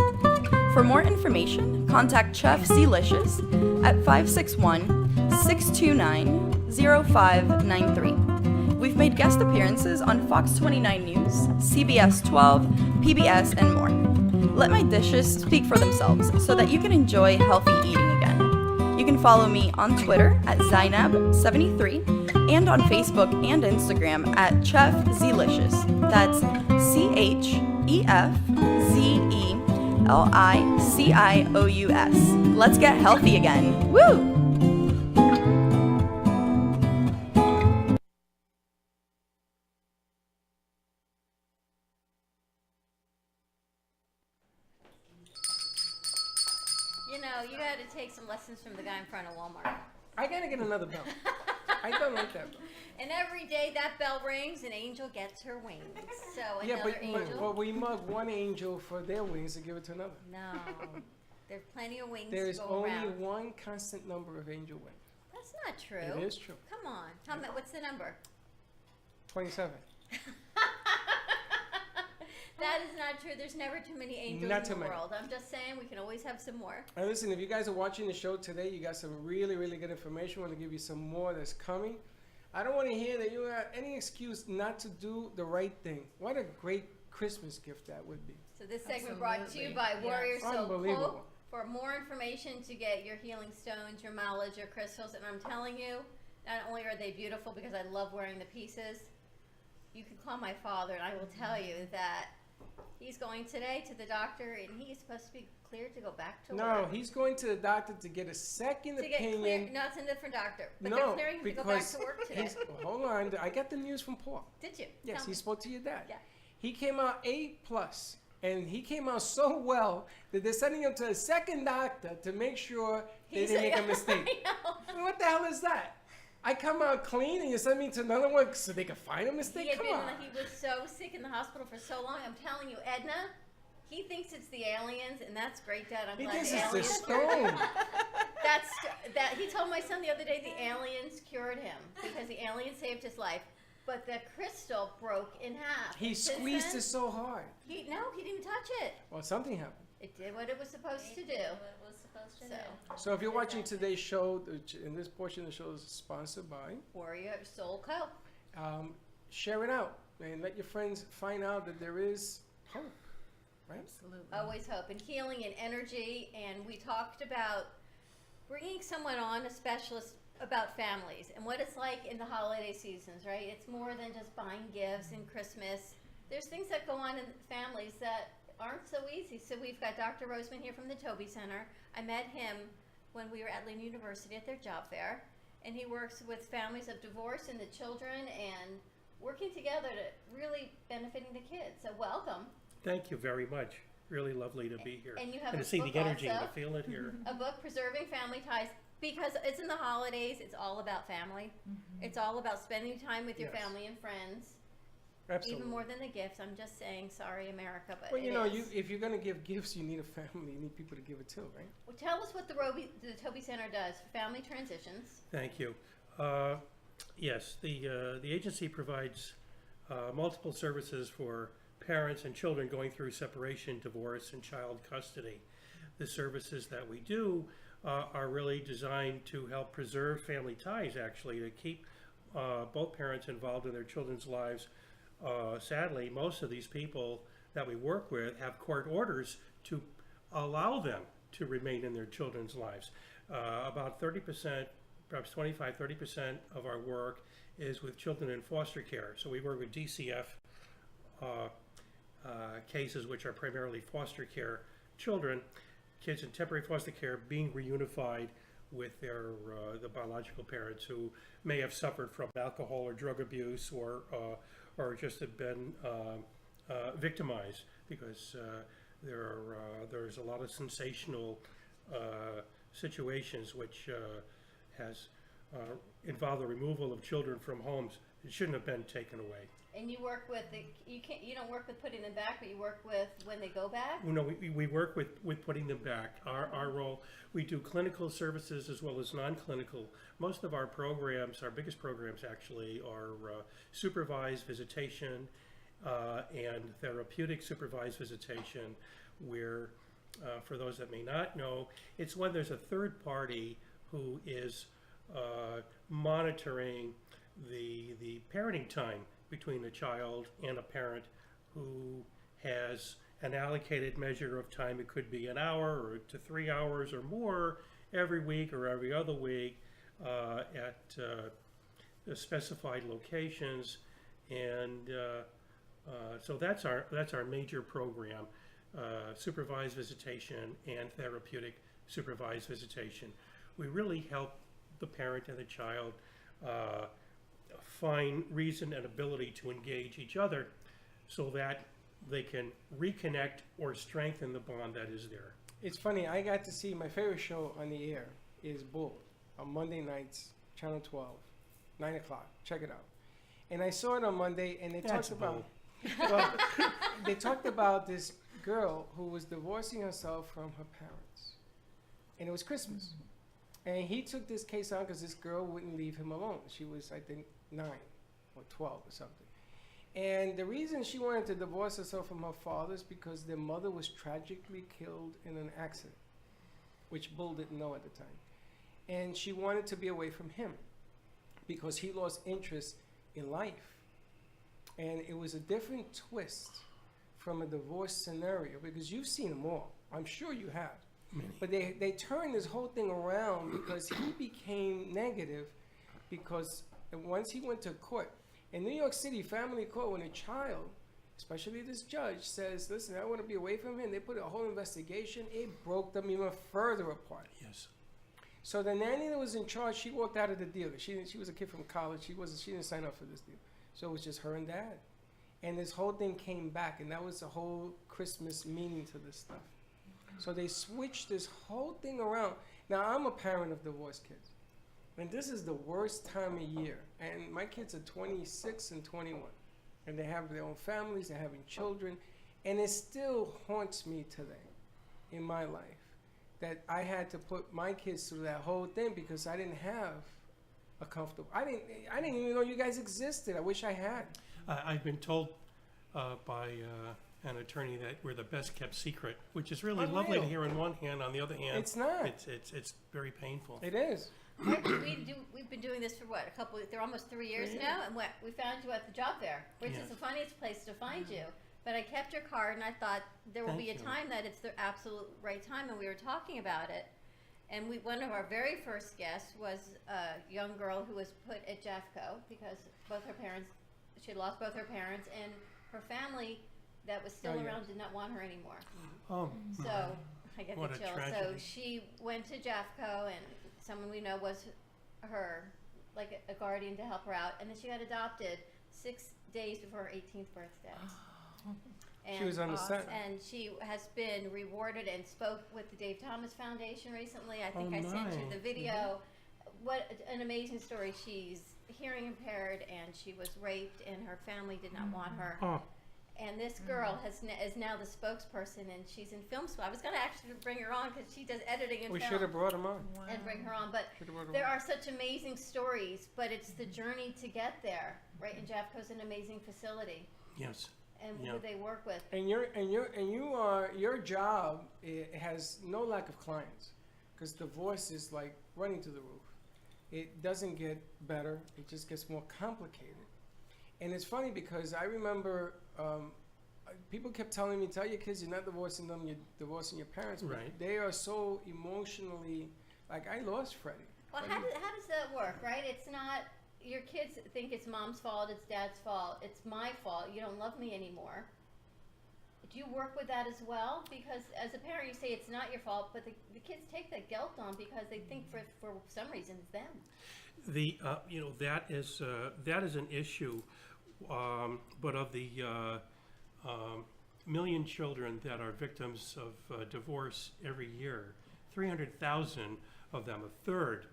For more information, contact Chef Zlicious at 561-629-0593. We've made guest appearances on Fox 29 News, CBS 12, PBS, and more. Let my dishes speak for themselves so that you can enjoy healthy eating again. You can follow me on Twitter at Zainab73 and on Facebook and Instagram at Chef Zlicious. That's ChefZelicious. Let's get healthy again. Woo! You know, you got to take some lessons from the guy in front of Walmart. I gotta get another bell. I don't like that bell. And every day that bell rings, an angel gets her wings. So Yeah, another but angel. we mug one angel for their wings and give it to another. No, there's plenty of wings There to is go only around. one constant number of angel wings. That's not true. It is true. Come on. What's the number? 27. That is not true. There's never too many angels Not in too the many. world. I'm just saying we can always have some more. And listen, if you guys are watching the show today, you got some really, really good information. I want to give you some more that's coming. I don't want to hear that you have any excuse not to do the right thing. What a great Christmas gift that would be. So this segment brought to you by Yes. Warrior Soul Unbelievable. Quote. For more information to get your healing stones, your malas, your crystals, and I'm telling you, not only are they beautiful because I love wearing the pieces, you can call my father and I will tell you that he's going today to the doctor and he's supposed to be cleared to go back to No, work. he's going to the doctor to get a second To get opinion. clear, no, it's a different doctor. But they're No, clearing him to go back because to work today. hold on. I got the news from Paul. Did you? Yes, Tell he me. spoke to your dad. Yeah. He came out A+, and he came out so well that they're sending him to a second doctor to make sure they didn't make a mistake. I know. I mean, what the hell is that? I come out clean and you send me to another one so they can find a mistake? He had Come been, on. he was so sick in the hospital for so long. I'm telling you, Edna, He thinks it's the aliens, and that's great, Dad. I'm He glad thinks the it's the aliens. stone. That he told my son the other day the aliens cured him because the aliens saved his life, but the crystal broke in half. He And since squeezed then, it so hard. he didn't even touch it. Well, something happened. It did what it was supposed to do. What it was supposed to do. So if you're watching today's show, in this portion of the show is sponsored by, Warrior Soul Co. share it out and let your friends find out that there is hope, right? Absolutely. Always hope and healing and energy. And we talked about bringing someone on, a specialist, about families and what it's like in the holiday seasons, right? It's more than just buying gifts and Christmas. There's things that go on in families that aren't so easy. So we've got Dr. Roseman here from the Toby Center. I met him when we were at Lynn University at their job fair. And he works with families of divorce and the children and working together to really benefiting the kids. So welcome. Thank you very much. Really lovely to be here. And you have to a see book the energy and also. to feel it here. A book, Preserving Family Ties, because it's in the holidays. It's all about family. It's all about spending time with your Yes. family and friends. Absolutely. Even more than the gifts. I'm just saying, sorry, America, but Well, you it know, is. if you're gonna give gifts, you need a family. You need people to give it to, right? Well, tell us what the Toby Center does for family transitions. Thank you. Yes, the agency provides multiple services for parents and children going through separation, divorce, and child custody. The services that we do are really designed to help preserve family ties, actually, to keep both parents involved in their children's lives. Sadly, most of these people that we work with have court orders to allow them to remain in their children's lives. About 30%, perhaps 25, 30% of our work is with children in foster care. So we work with DCF cases, which are primarily foster care children, kids in temporary foster care being reunified with their the biological parents who may have suffered from alcohol or drug abuse or just have been victimized because there's a lot of sensational situations which has involved the removal of children from homes. It shouldn't have been taken away. And you work with you don't work with putting them back, but you work with when they go back? No, we work with putting them back. Our role, we do clinical services as well as non-clinical. Most of our programs, our biggest programs actually, are supervised visitation and therapeutic supervised visitation, where, for those that may not know, it's when there's a third party who is monitoring the parenting time between a child and a parent who has an allocated measure of time. It could be an hour or to 3 hours or more every week or every other week at specified locations, and so that's our major program: supervised visitation and therapeutic supervised visitation. We really help the parent and the child find reason and ability to engage each other so that they can reconnect or strengthen the bond that is there. It's funny, I got to see my favorite show on the air is Bull on Monday nights, Channel 12, 9 o'clock. Check it out. And I saw it on Monday, and they That's talked about well, they talked about this girl who was divorcing herself from her parents, and it was Christmas. And he took this case on because this girl wouldn't leave him alone. She was, I think, 9 or 12 or something. And the reason she wanted to divorce herself from her father is because their mother was tragically killed in an accident, which Bull didn't know at the time. And she wanted to be away from him because he lost interest in life. And it was a different twist from a divorce scenario, because you've seen them all. I'm sure you have. But they turned this whole thing around because he became negative, because once he went to court, in New York City, family court, when a child, especially this judge, says, listen, I want to be away from him, they put a whole investigation, it broke them even further apart. Yes. So the nanny that was in charge, she walked out of the deal. She was a kid from college. She didn't sign up for this deal. So it was just her and dad. And this whole thing came back, and that was the whole Christmas meaning to this stuff. So they switched this whole thing around. Now, I'm a parent of divorced kids, and this is the worst time of year. And my kids are 26 and 21, and they have their own families, they're having children, And it still haunts me today in my life that I had to put my kids through that whole thing because I didn't have a comfortable. I didn't even know you guys existed. I wish I had. I've been told by an attorney that we're the best kept secret, which is really lovely to hear on one hand. On the other hand, It's not. It's very painful. It is. We've been doing this for what, they're almost 3 years now, and we found you at the job fair, which is the funniest place to find you. But I kept your card, and I thought there will be a time that it's the absolute right time, and we were talking about it. And one of our very first guests was a young girl who was put at Jeffco because she had lost both her parents, and her family that was still around did not want her anymore. Oh, So I get what the a chill. So tragedy. she went to Jeffco, and someone we know was her, like a guardian to help her out, and then she got adopted 6 days before her 18th birthday. And, She was on the set. and she has been rewarded and spoke with the Dave Thomas Foundation recently. I think Oh, I sent you my. the video. What an amazing story. She's hearing impaired, and she was raped, and her family did not want her. Oh. And this girl is now the spokesperson, and she's in film school. I was going to actually bring her on because she does editing and We film. should have brought him on. And bring her on, but Should've brought her there on. are such amazing stories. But it's the journey to get there, right? And Jeffco's an amazing facility, Yes. and Yeah. who they work with. And your job has no lack of clients, because divorce is like running to the roof. It doesn't get better; it just gets more complicated. And it's funny because I remember people kept telling me, "Tell your kids you're not divorcing them; you're divorcing your parents." But Right. they are so emotionally like I lost Freddie. Well, how does that work, right? It's not your kids think it's mom's fault, it's dad's fault, it's my fault. You don't love me anymore. Do you work with that as well? Because as a parent, you say it's not your fault, but the kids take that guilt on because they think for some reason it's them. The that is an issue, but of the million children that are victims of divorce every year, 300,000 of them, a third,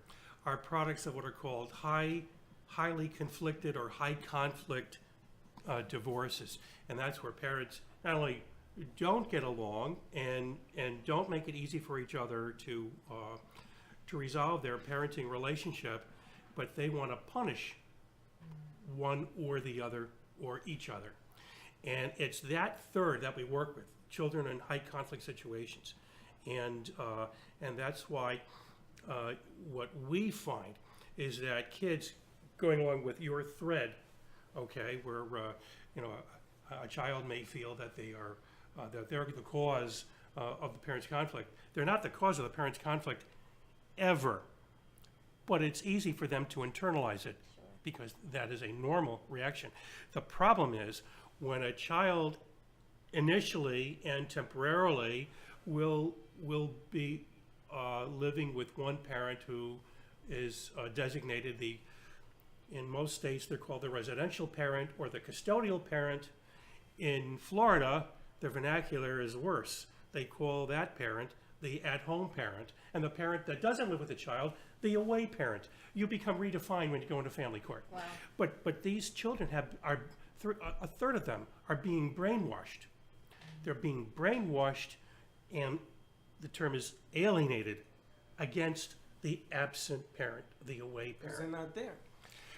are products of what are called highly conflicted or high conflict divorces, and that's where parents not only don't get along and don't make it easy for each other to resolve their parenting relationship, but they want to punish one or the other or each other. And it's that third that we work with, children in high conflict situations. And that's why what we find is that kids, going along with your thread, okay, where a child may feel that they're the cause of the parents' conflict. They're not the cause of the parents' conflict ever, but it's easy for them to internalize it because that is a normal reaction. The problem is when a child initially and temporarily will be living with one parent who is designated in most states they're called the residential parent or the custodial parent. In Florida, the vernacular is worse. They call that parent the at-home parent, and the parent that doesn't live with the child, the away parent. You become redefined when you go into family court. Wow. But these children a third of them are being brainwashed. They're being brainwashed, and the term is alienated against the absent parent, the away Because parent. they're not there.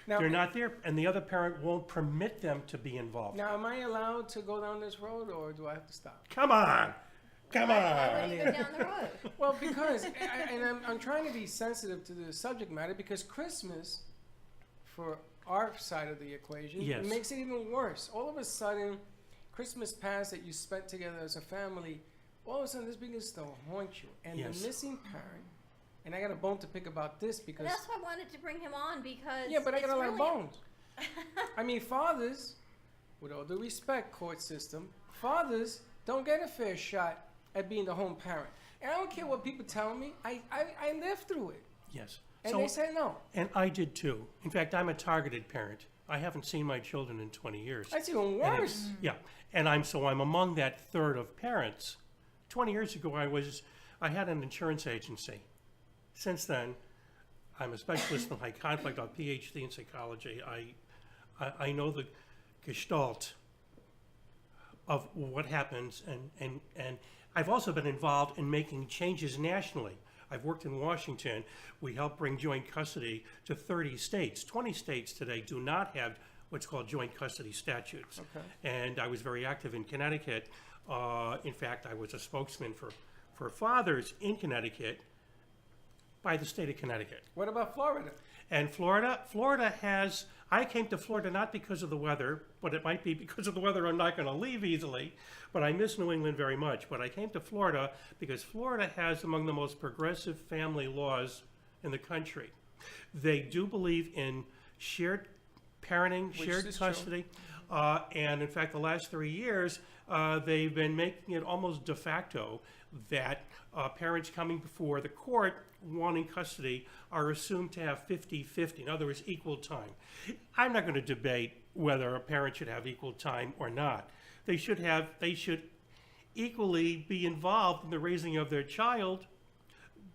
Now, They're not there, and the other parent won't permit them to be involved. Now, am I allowed to go down this road, or do I have to stop? Come on! Come Why on! would you go down the road? Well, because, and I'm trying to be sensitive to the subject matter, because Christmas, for our side of the equation, Yes. makes it even worse. All of a sudden, Christmas past that you spent together as a family, all of a sudden this begins to haunt you. And Yes. the missing parent, and I got a bone to pick about this because... That's why I wanted to bring him on because Yeah, but I got it's a lot of really- bones. I mean, fathers, with all due respect, court system, fathers don't get a fair shot at being the home parent. And I don't care what people tell me. I lived through it. Yes. And they say no. And I did too. In fact, I'm a targeted parent. I haven't seen my children in 20 years. That's even And worse. yeah, and I'm among that third of parents. 20 years ago, I had an insurance agency. Since then, I'm a specialist in high conflict. I'm a PhD in psychology. I know the gestalt of what happens, and I've also been involved in making changes nationally. I've worked in Washington. We helped bring joint custody to 30 states. 20 states today do not have what's called joint custody statutes. Okay. And I was very active in Connecticut. In fact, I was a spokesman for fathers in Connecticut by the state of Connecticut. What about Florida? And Florida has, I came to Florida not because of the weather, but it might be because of the weather I'm not going to leave easily, but I miss New England very much. But I came to Florida because Florida has among the most progressive family laws in the country. They do believe in shared parenting, Which shared is true. custody, and in fact the last 3 years they've been making it almost de facto that parents coming before the court wanting custody are assumed to have 50-50, in other words, equal time. I'm not going to debate whether a parent should have equal time or not. They should equally be involved in the raising of their child,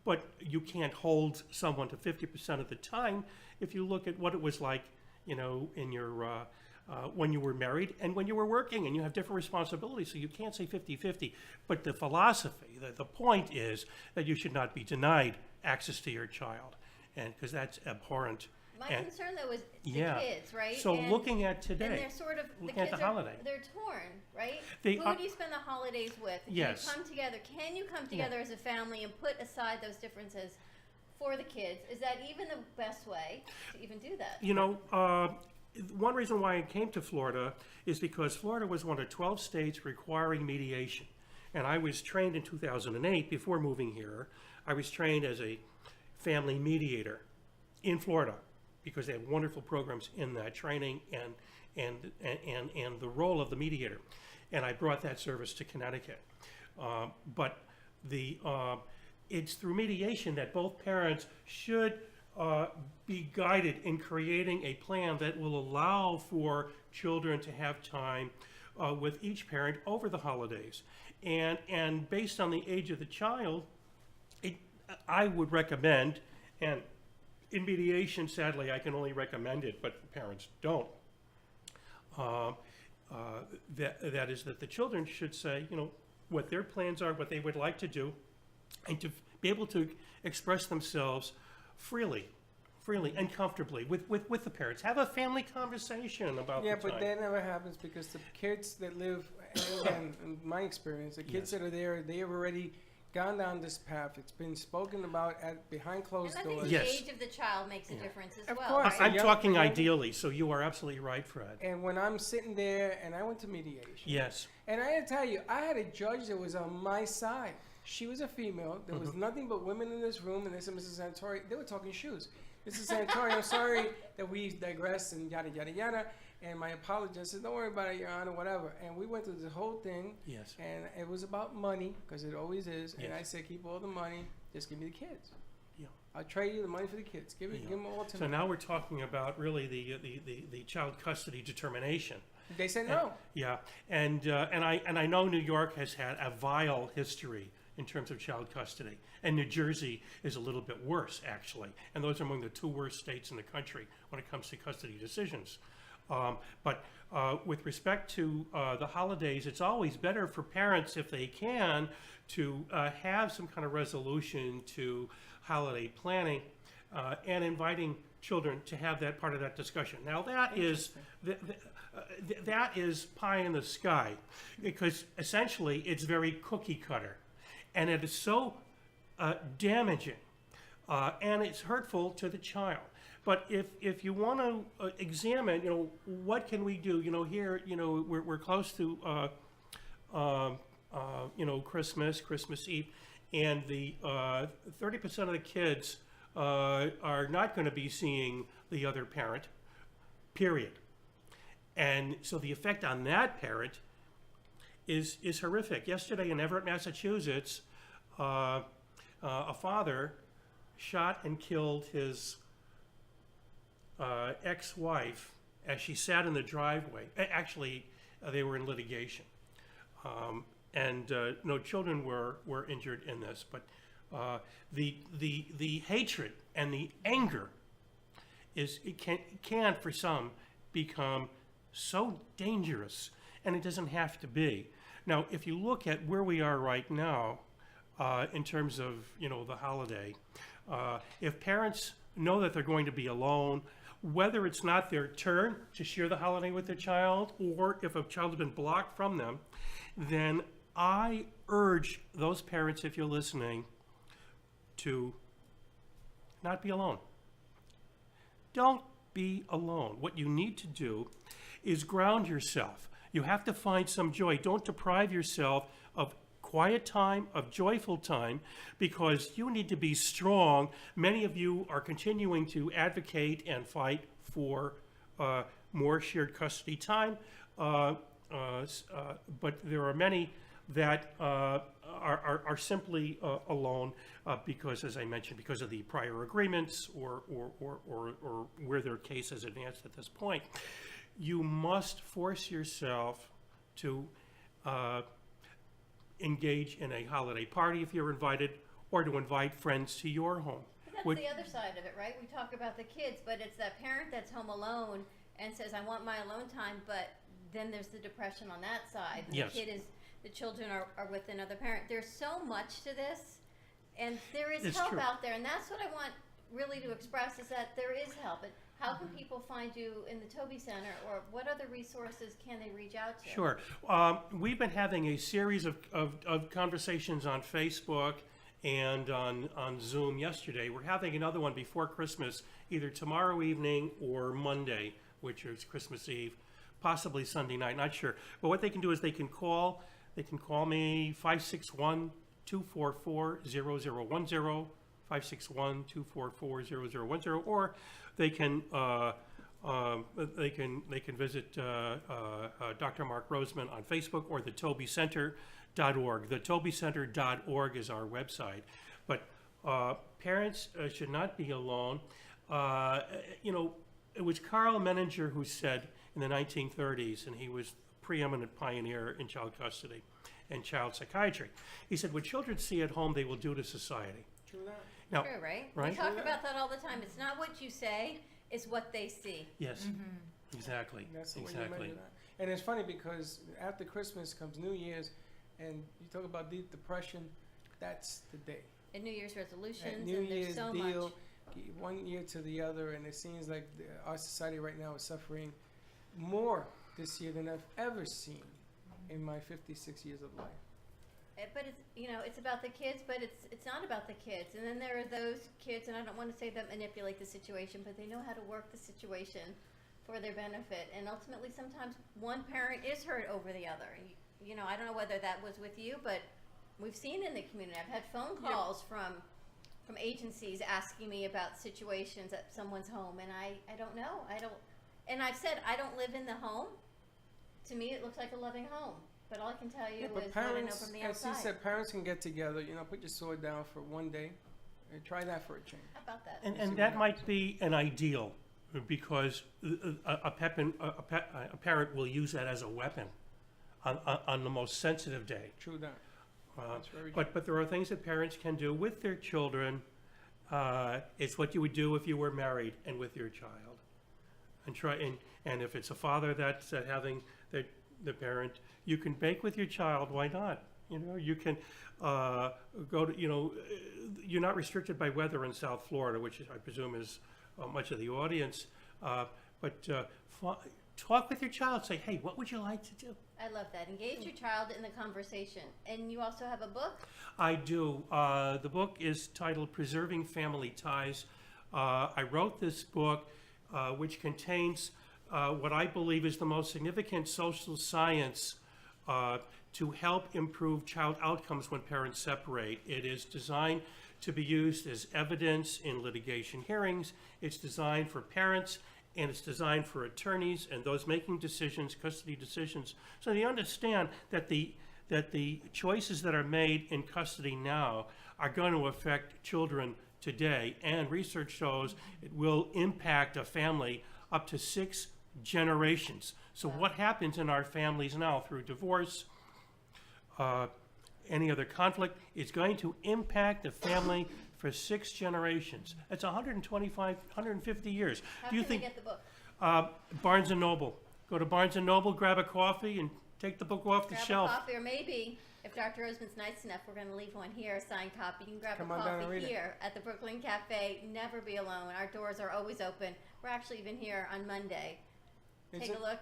but you can't hold someone to 50% of the time. If you look at what it was like, you know, in your when you were married and when you were working, and you have different responsibilities, so you can't say 50-50. But the philosophy, the point is that you should not be denied access to your child, and because that's abhorrent. My And- concern though is the Yeah. kids, right? So And- looking at today, and they're sort of looking at the kids holiday. They're torn, right? They Who are- do you spend the holidays with? Yes. Do you come together? Can you come together as a family and put aside those differences for the kids? Is that even the best way to even do that? You know, one reason why I came to Florida is because Florida was one of 12 states requiring mediation. And I was trained in 2008, before moving here, I was trained as a family mediator in Florida, because they have wonderful programs in that training and the role of the mediator. And I brought that service to Connecticut. But it's through mediation that both parents should be guided in creating a plan that will allow for children to have time with each parent over the holidays. And based on the age of the child, I would recommend, and in mediation, sadly, I can only recommend it, but parents don't. That is that the children should say, you know, what their plans are, what they would like to do, and to be able to express themselves freely and comfortably with the parents. Have a family conversation about Yeah, the but time. that never happens because the kids that live, and again, in my experience, the kids that are there, they have already gone down this path. It's been spoken about behind closed And I think doors. the Yes. age of the child makes a difference as Of well. course. right? I'm young- talking young- ideally, so you are absolutely right, Fred. And when I'm sitting there, and I went to mediation. Yes. And I gotta tell you, I had a judge that was on my side. She was a female. There was nothing but women in this room, and they said, Mrs. Santori, they were talking shoes. Mrs. Santori, I'm sorry that we digressed and yada, yada, yada. And my apology, I said, don't worry about it, Your Honor, whatever. And we went through the whole thing. Yes. And it was about money, because it always is. And Yes. I said, keep all the money, just give me the kids. Yeah. I'll trade you the money for the kids. Give them all to So me. now we're talking about really the child custody determination. They said no. Yeah, and I know New York has had a vile history in terms of child custody, and New Jersey is a little bit worse actually, and those are among the 2 worst states in the country when it comes to custody decisions. But with respect to the holidays, it's always better for parents, if they can, to have some kind of resolution to holiday planning and inviting children to have that part of that discussion. Now that is that is pie in the sky, because essentially it's very cookie cutter, and it is so damaging and it's hurtful to the child. But if you want to examine, you know, what can we do? You know, here, you know, we're close to, you know, Christmas Eve, and the 30% of the kids are not going to be seeing the other parent, period. And so the effect on that parent is horrific. Yesterday in Everett, Massachusetts, a father shot and killed his ex-wife as she sat in the driveway. Actually, they were in litigation, and no children were injured in this. But the hatred and the anger can for some become so dangerous, and it doesn't have to be. Now, if you look at where we are right now, in terms of, the holiday, if parents know that they're going to be alone, whether it's not their turn to share the holiday with their child, or if a child has been blocked from them, then I urge those parents, if you're listening, to not be alone. Don't be alone. What you need to do is ground yourself. You have to find some joy. Don't deprive yourself of quiet time, of joyful time, because you need to be strong. Many of you are continuing to advocate and fight for more shared custody time, but there are many that are simply alone because, as I mentioned, because of the prior agreements or where their case has advanced at this point. You must force yourself to engage in a holiday party if you're invited, or to invite friends to your home. But that's the other side of it, right? We talk about the kids, but it's that parent that's home alone and says, I want my alone time, but then there's the depression on that side. And Yes. The children are with another parent. There's so much to this, and there is It's help true. out there, and that's what I want really to express, is that there is help. And how can people find you in the Toby Center, or what other resources can they reach out to? Sure. We've been having a series of conversations on Facebook and on Zoom yesterday. We're having another one before Christmas, either tomorrow evening or Monday, which is Christmas Eve, possibly Sunday night, not sure. But what they can do is they can call me 561-244-0010, 561-244-0010, or they can visit Dr. Mark Roseman on Facebook, or the TobyCenter.org. The TobyCenter.org is our website. But parents should not be alone. It was Carl Menninger who said in the 1930s, and he was the preeminent pioneer in child custody and child psychiatry. He said, what children see at home, they will do to society. True that. Now, True, right? right? We talk about that all the time. It's not what you say, it's what they see. Yes, exactly. That's the way you Exactly. measure that. And it's funny because after Christmas comes New Year's, and you talk about deep depression, that's the day. And New Year's resolutions, New and there's Year's so deal, much. one year to the other, and it seems like our society right now is suffering more this year than I've ever seen in my 56 years of life. But it's about the kids, but it's not about the kids. And then there are those kids, and I don't want to say that manipulate the situation, but they know how to work the situation for their benefit. And ultimately, sometimes one parent is hurt over the other. I don't know whether that was with you, but we've seen in the community. I've had phone calls from agencies asking me about situations at someone's home, and I don't know. And I've said I don't live in the home. To me, it looks like a loving home. But all I can tell you is what I know from the as he outside. said, parents can get together, put your sword down for one day, and try that for a change. How about that? And that might be an ideal, because a parent will use that as a weapon on the most sensitive day. True that. That's very true. But there are things that parents can do with their children. It's what you would do if you were married and with your child. And if it's a father that's having the parent, you can bake with your child. Why not? You can go to. You're not restricted by weather in South Florida, which I presume is much of the audience. But talk with your child. Say, hey, what would you like to do? I love that. Engage your child in the conversation. And you also have a book? I do. The book is titled Preserving Family Ties. I wrote this book, which contains what I believe is the most significant social science to help improve child outcomes when parents separate. It is designed to be used as evidence in litigation hearings. It's designed for parents, and it's designed for attorneys and those making decisions, custody decisions, so they understand that the choices that are made in custody now are going to affect children today, and research shows it will impact a family up to 6 generations. So what happens in our families now through divorce, any other conflict, is going to impact the family for 6 generations. That's 150 years. How Do you can think? they get the book? Barnes & Noble. Go to Barnes & Noble, grab a coffee, and Take the book off the Grab shelf. a coffee, or maybe, if Dr. Roseman's nice enough, we're going to leave one here, a signed copy. You can grab Come a on down and coffee read it. here at the Brooklyn Cafe. Never be alone. Our doors are always open. We're actually even here on Monday. Take Isn't- a look.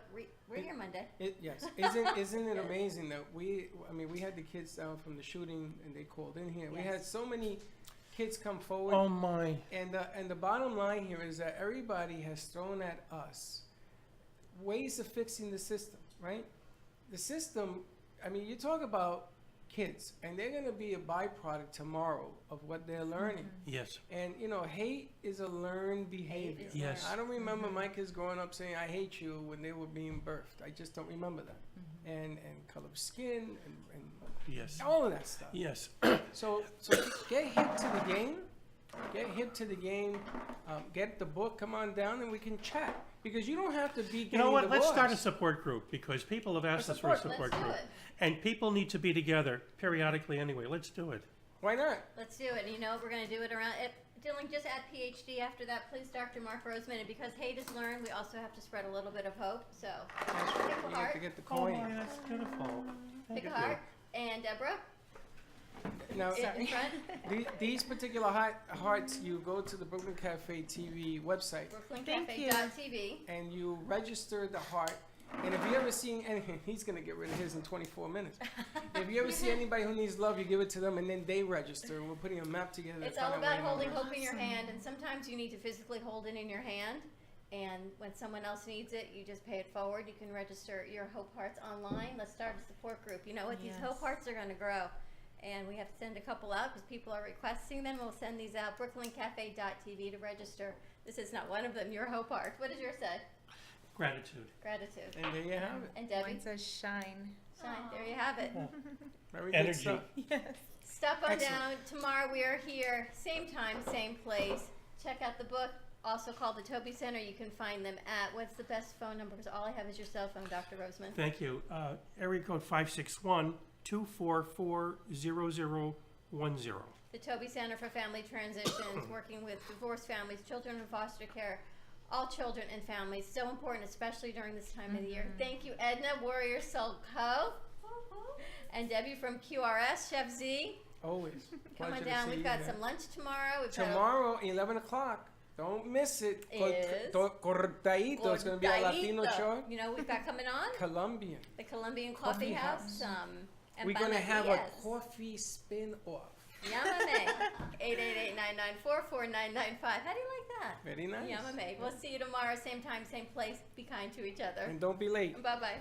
We're here Monday. Yes. Isn't it amazing that we had the kids down from the shooting and they called in here. We Yes. had so many kids come forward. Oh my. And the bottom line here is that everybody has thrown at us ways of fixing the system, right? The system, I mean, you talk about kids, and they're going to be a byproduct tomorrow of what they're learning. Yes. And, you know, hate is a learned behavior. is Yes. I don't remember my kids growing up saying, I hate you when they were being birthed. I just don't remember that. And color of skin and Yes. all of that stuff. Yes. So get hip to the game. Get hip to the game. Get the book. Come on down and we can chat. Because you don't have to be getting You know what? Let's start a divorced. support group because people have asked us for a support Let's do group. it. And people need to be together periodically anyway. Let's do it. Why not? Let's do it. And you know, we're going to do it around. Dylan, just add PhD after that, please, Dr. Mark Roseman. And because hate is learned, we also have to spread a little bit of hope. So pick a You have heart. to get the Oh, coin. my, that's beautiful. Thank Pick a you. heart. And Deborah, Now, in front. these particular hearts, you go to the Brooklyn Cafe TV website BrooklynCafe.tv. and you register the heart. And if you ever see anything, he's going to get rid of his in 24 minutes. If you ever see anybody who needs love, you give it to them, and then they register. We're putting a map together. to It's find all out about where your holding number is. hope in your hand, and sometimes you need to physically hold it in your hand. And when someone else needs it, you just pay it forward. You can register your Hope Hearts online. Let's start a support group. You know what? These Yes. Hope Hearts are going to grow. And we have to send a couple out because people are requesting them. We'll send these out. BrooklynCafe.tv to register. This is not one of them. Your Hope Heart. What does yours say? Gratitude. Gratitude. And there you have it. And Debbie? Mine says shine. Shine. There you have it. Very good Energy. stuff. Yes. Stop on Excellent. down. Tomorrow we are here, same time, same place. Check out the book, also called the Toby Center. You can find them at, what's the best phone number? Because all I have is your cell phone, Dr. Roseman. Thank you. Area code 561-244-0010. The Toby Center for Family Transitions, working with divorced families, children in foster care, all children and families. So important, especially during this time of the year. Thank you, Edna, Warrior Soul Co. And Debbie from QRS, Chef Z. Always. Come Pleasure on to down. see We've you got here. some lunch tomorrow. We've got Tomorrow, 11 o'clock. Don't miss it. Is- Cortadito. It's going to be a Latino Gordadito. show. You know, we've got coming on Colombian. the Colombian Coffee House. We're going to have a empanadillas. coffee spin-off. Yamame. 888-994-4995. How do you like that? Very nice. Yamame. We'll see you tomorrow, same time, same place. Be kind to each other. And don't be late. Bye-bye.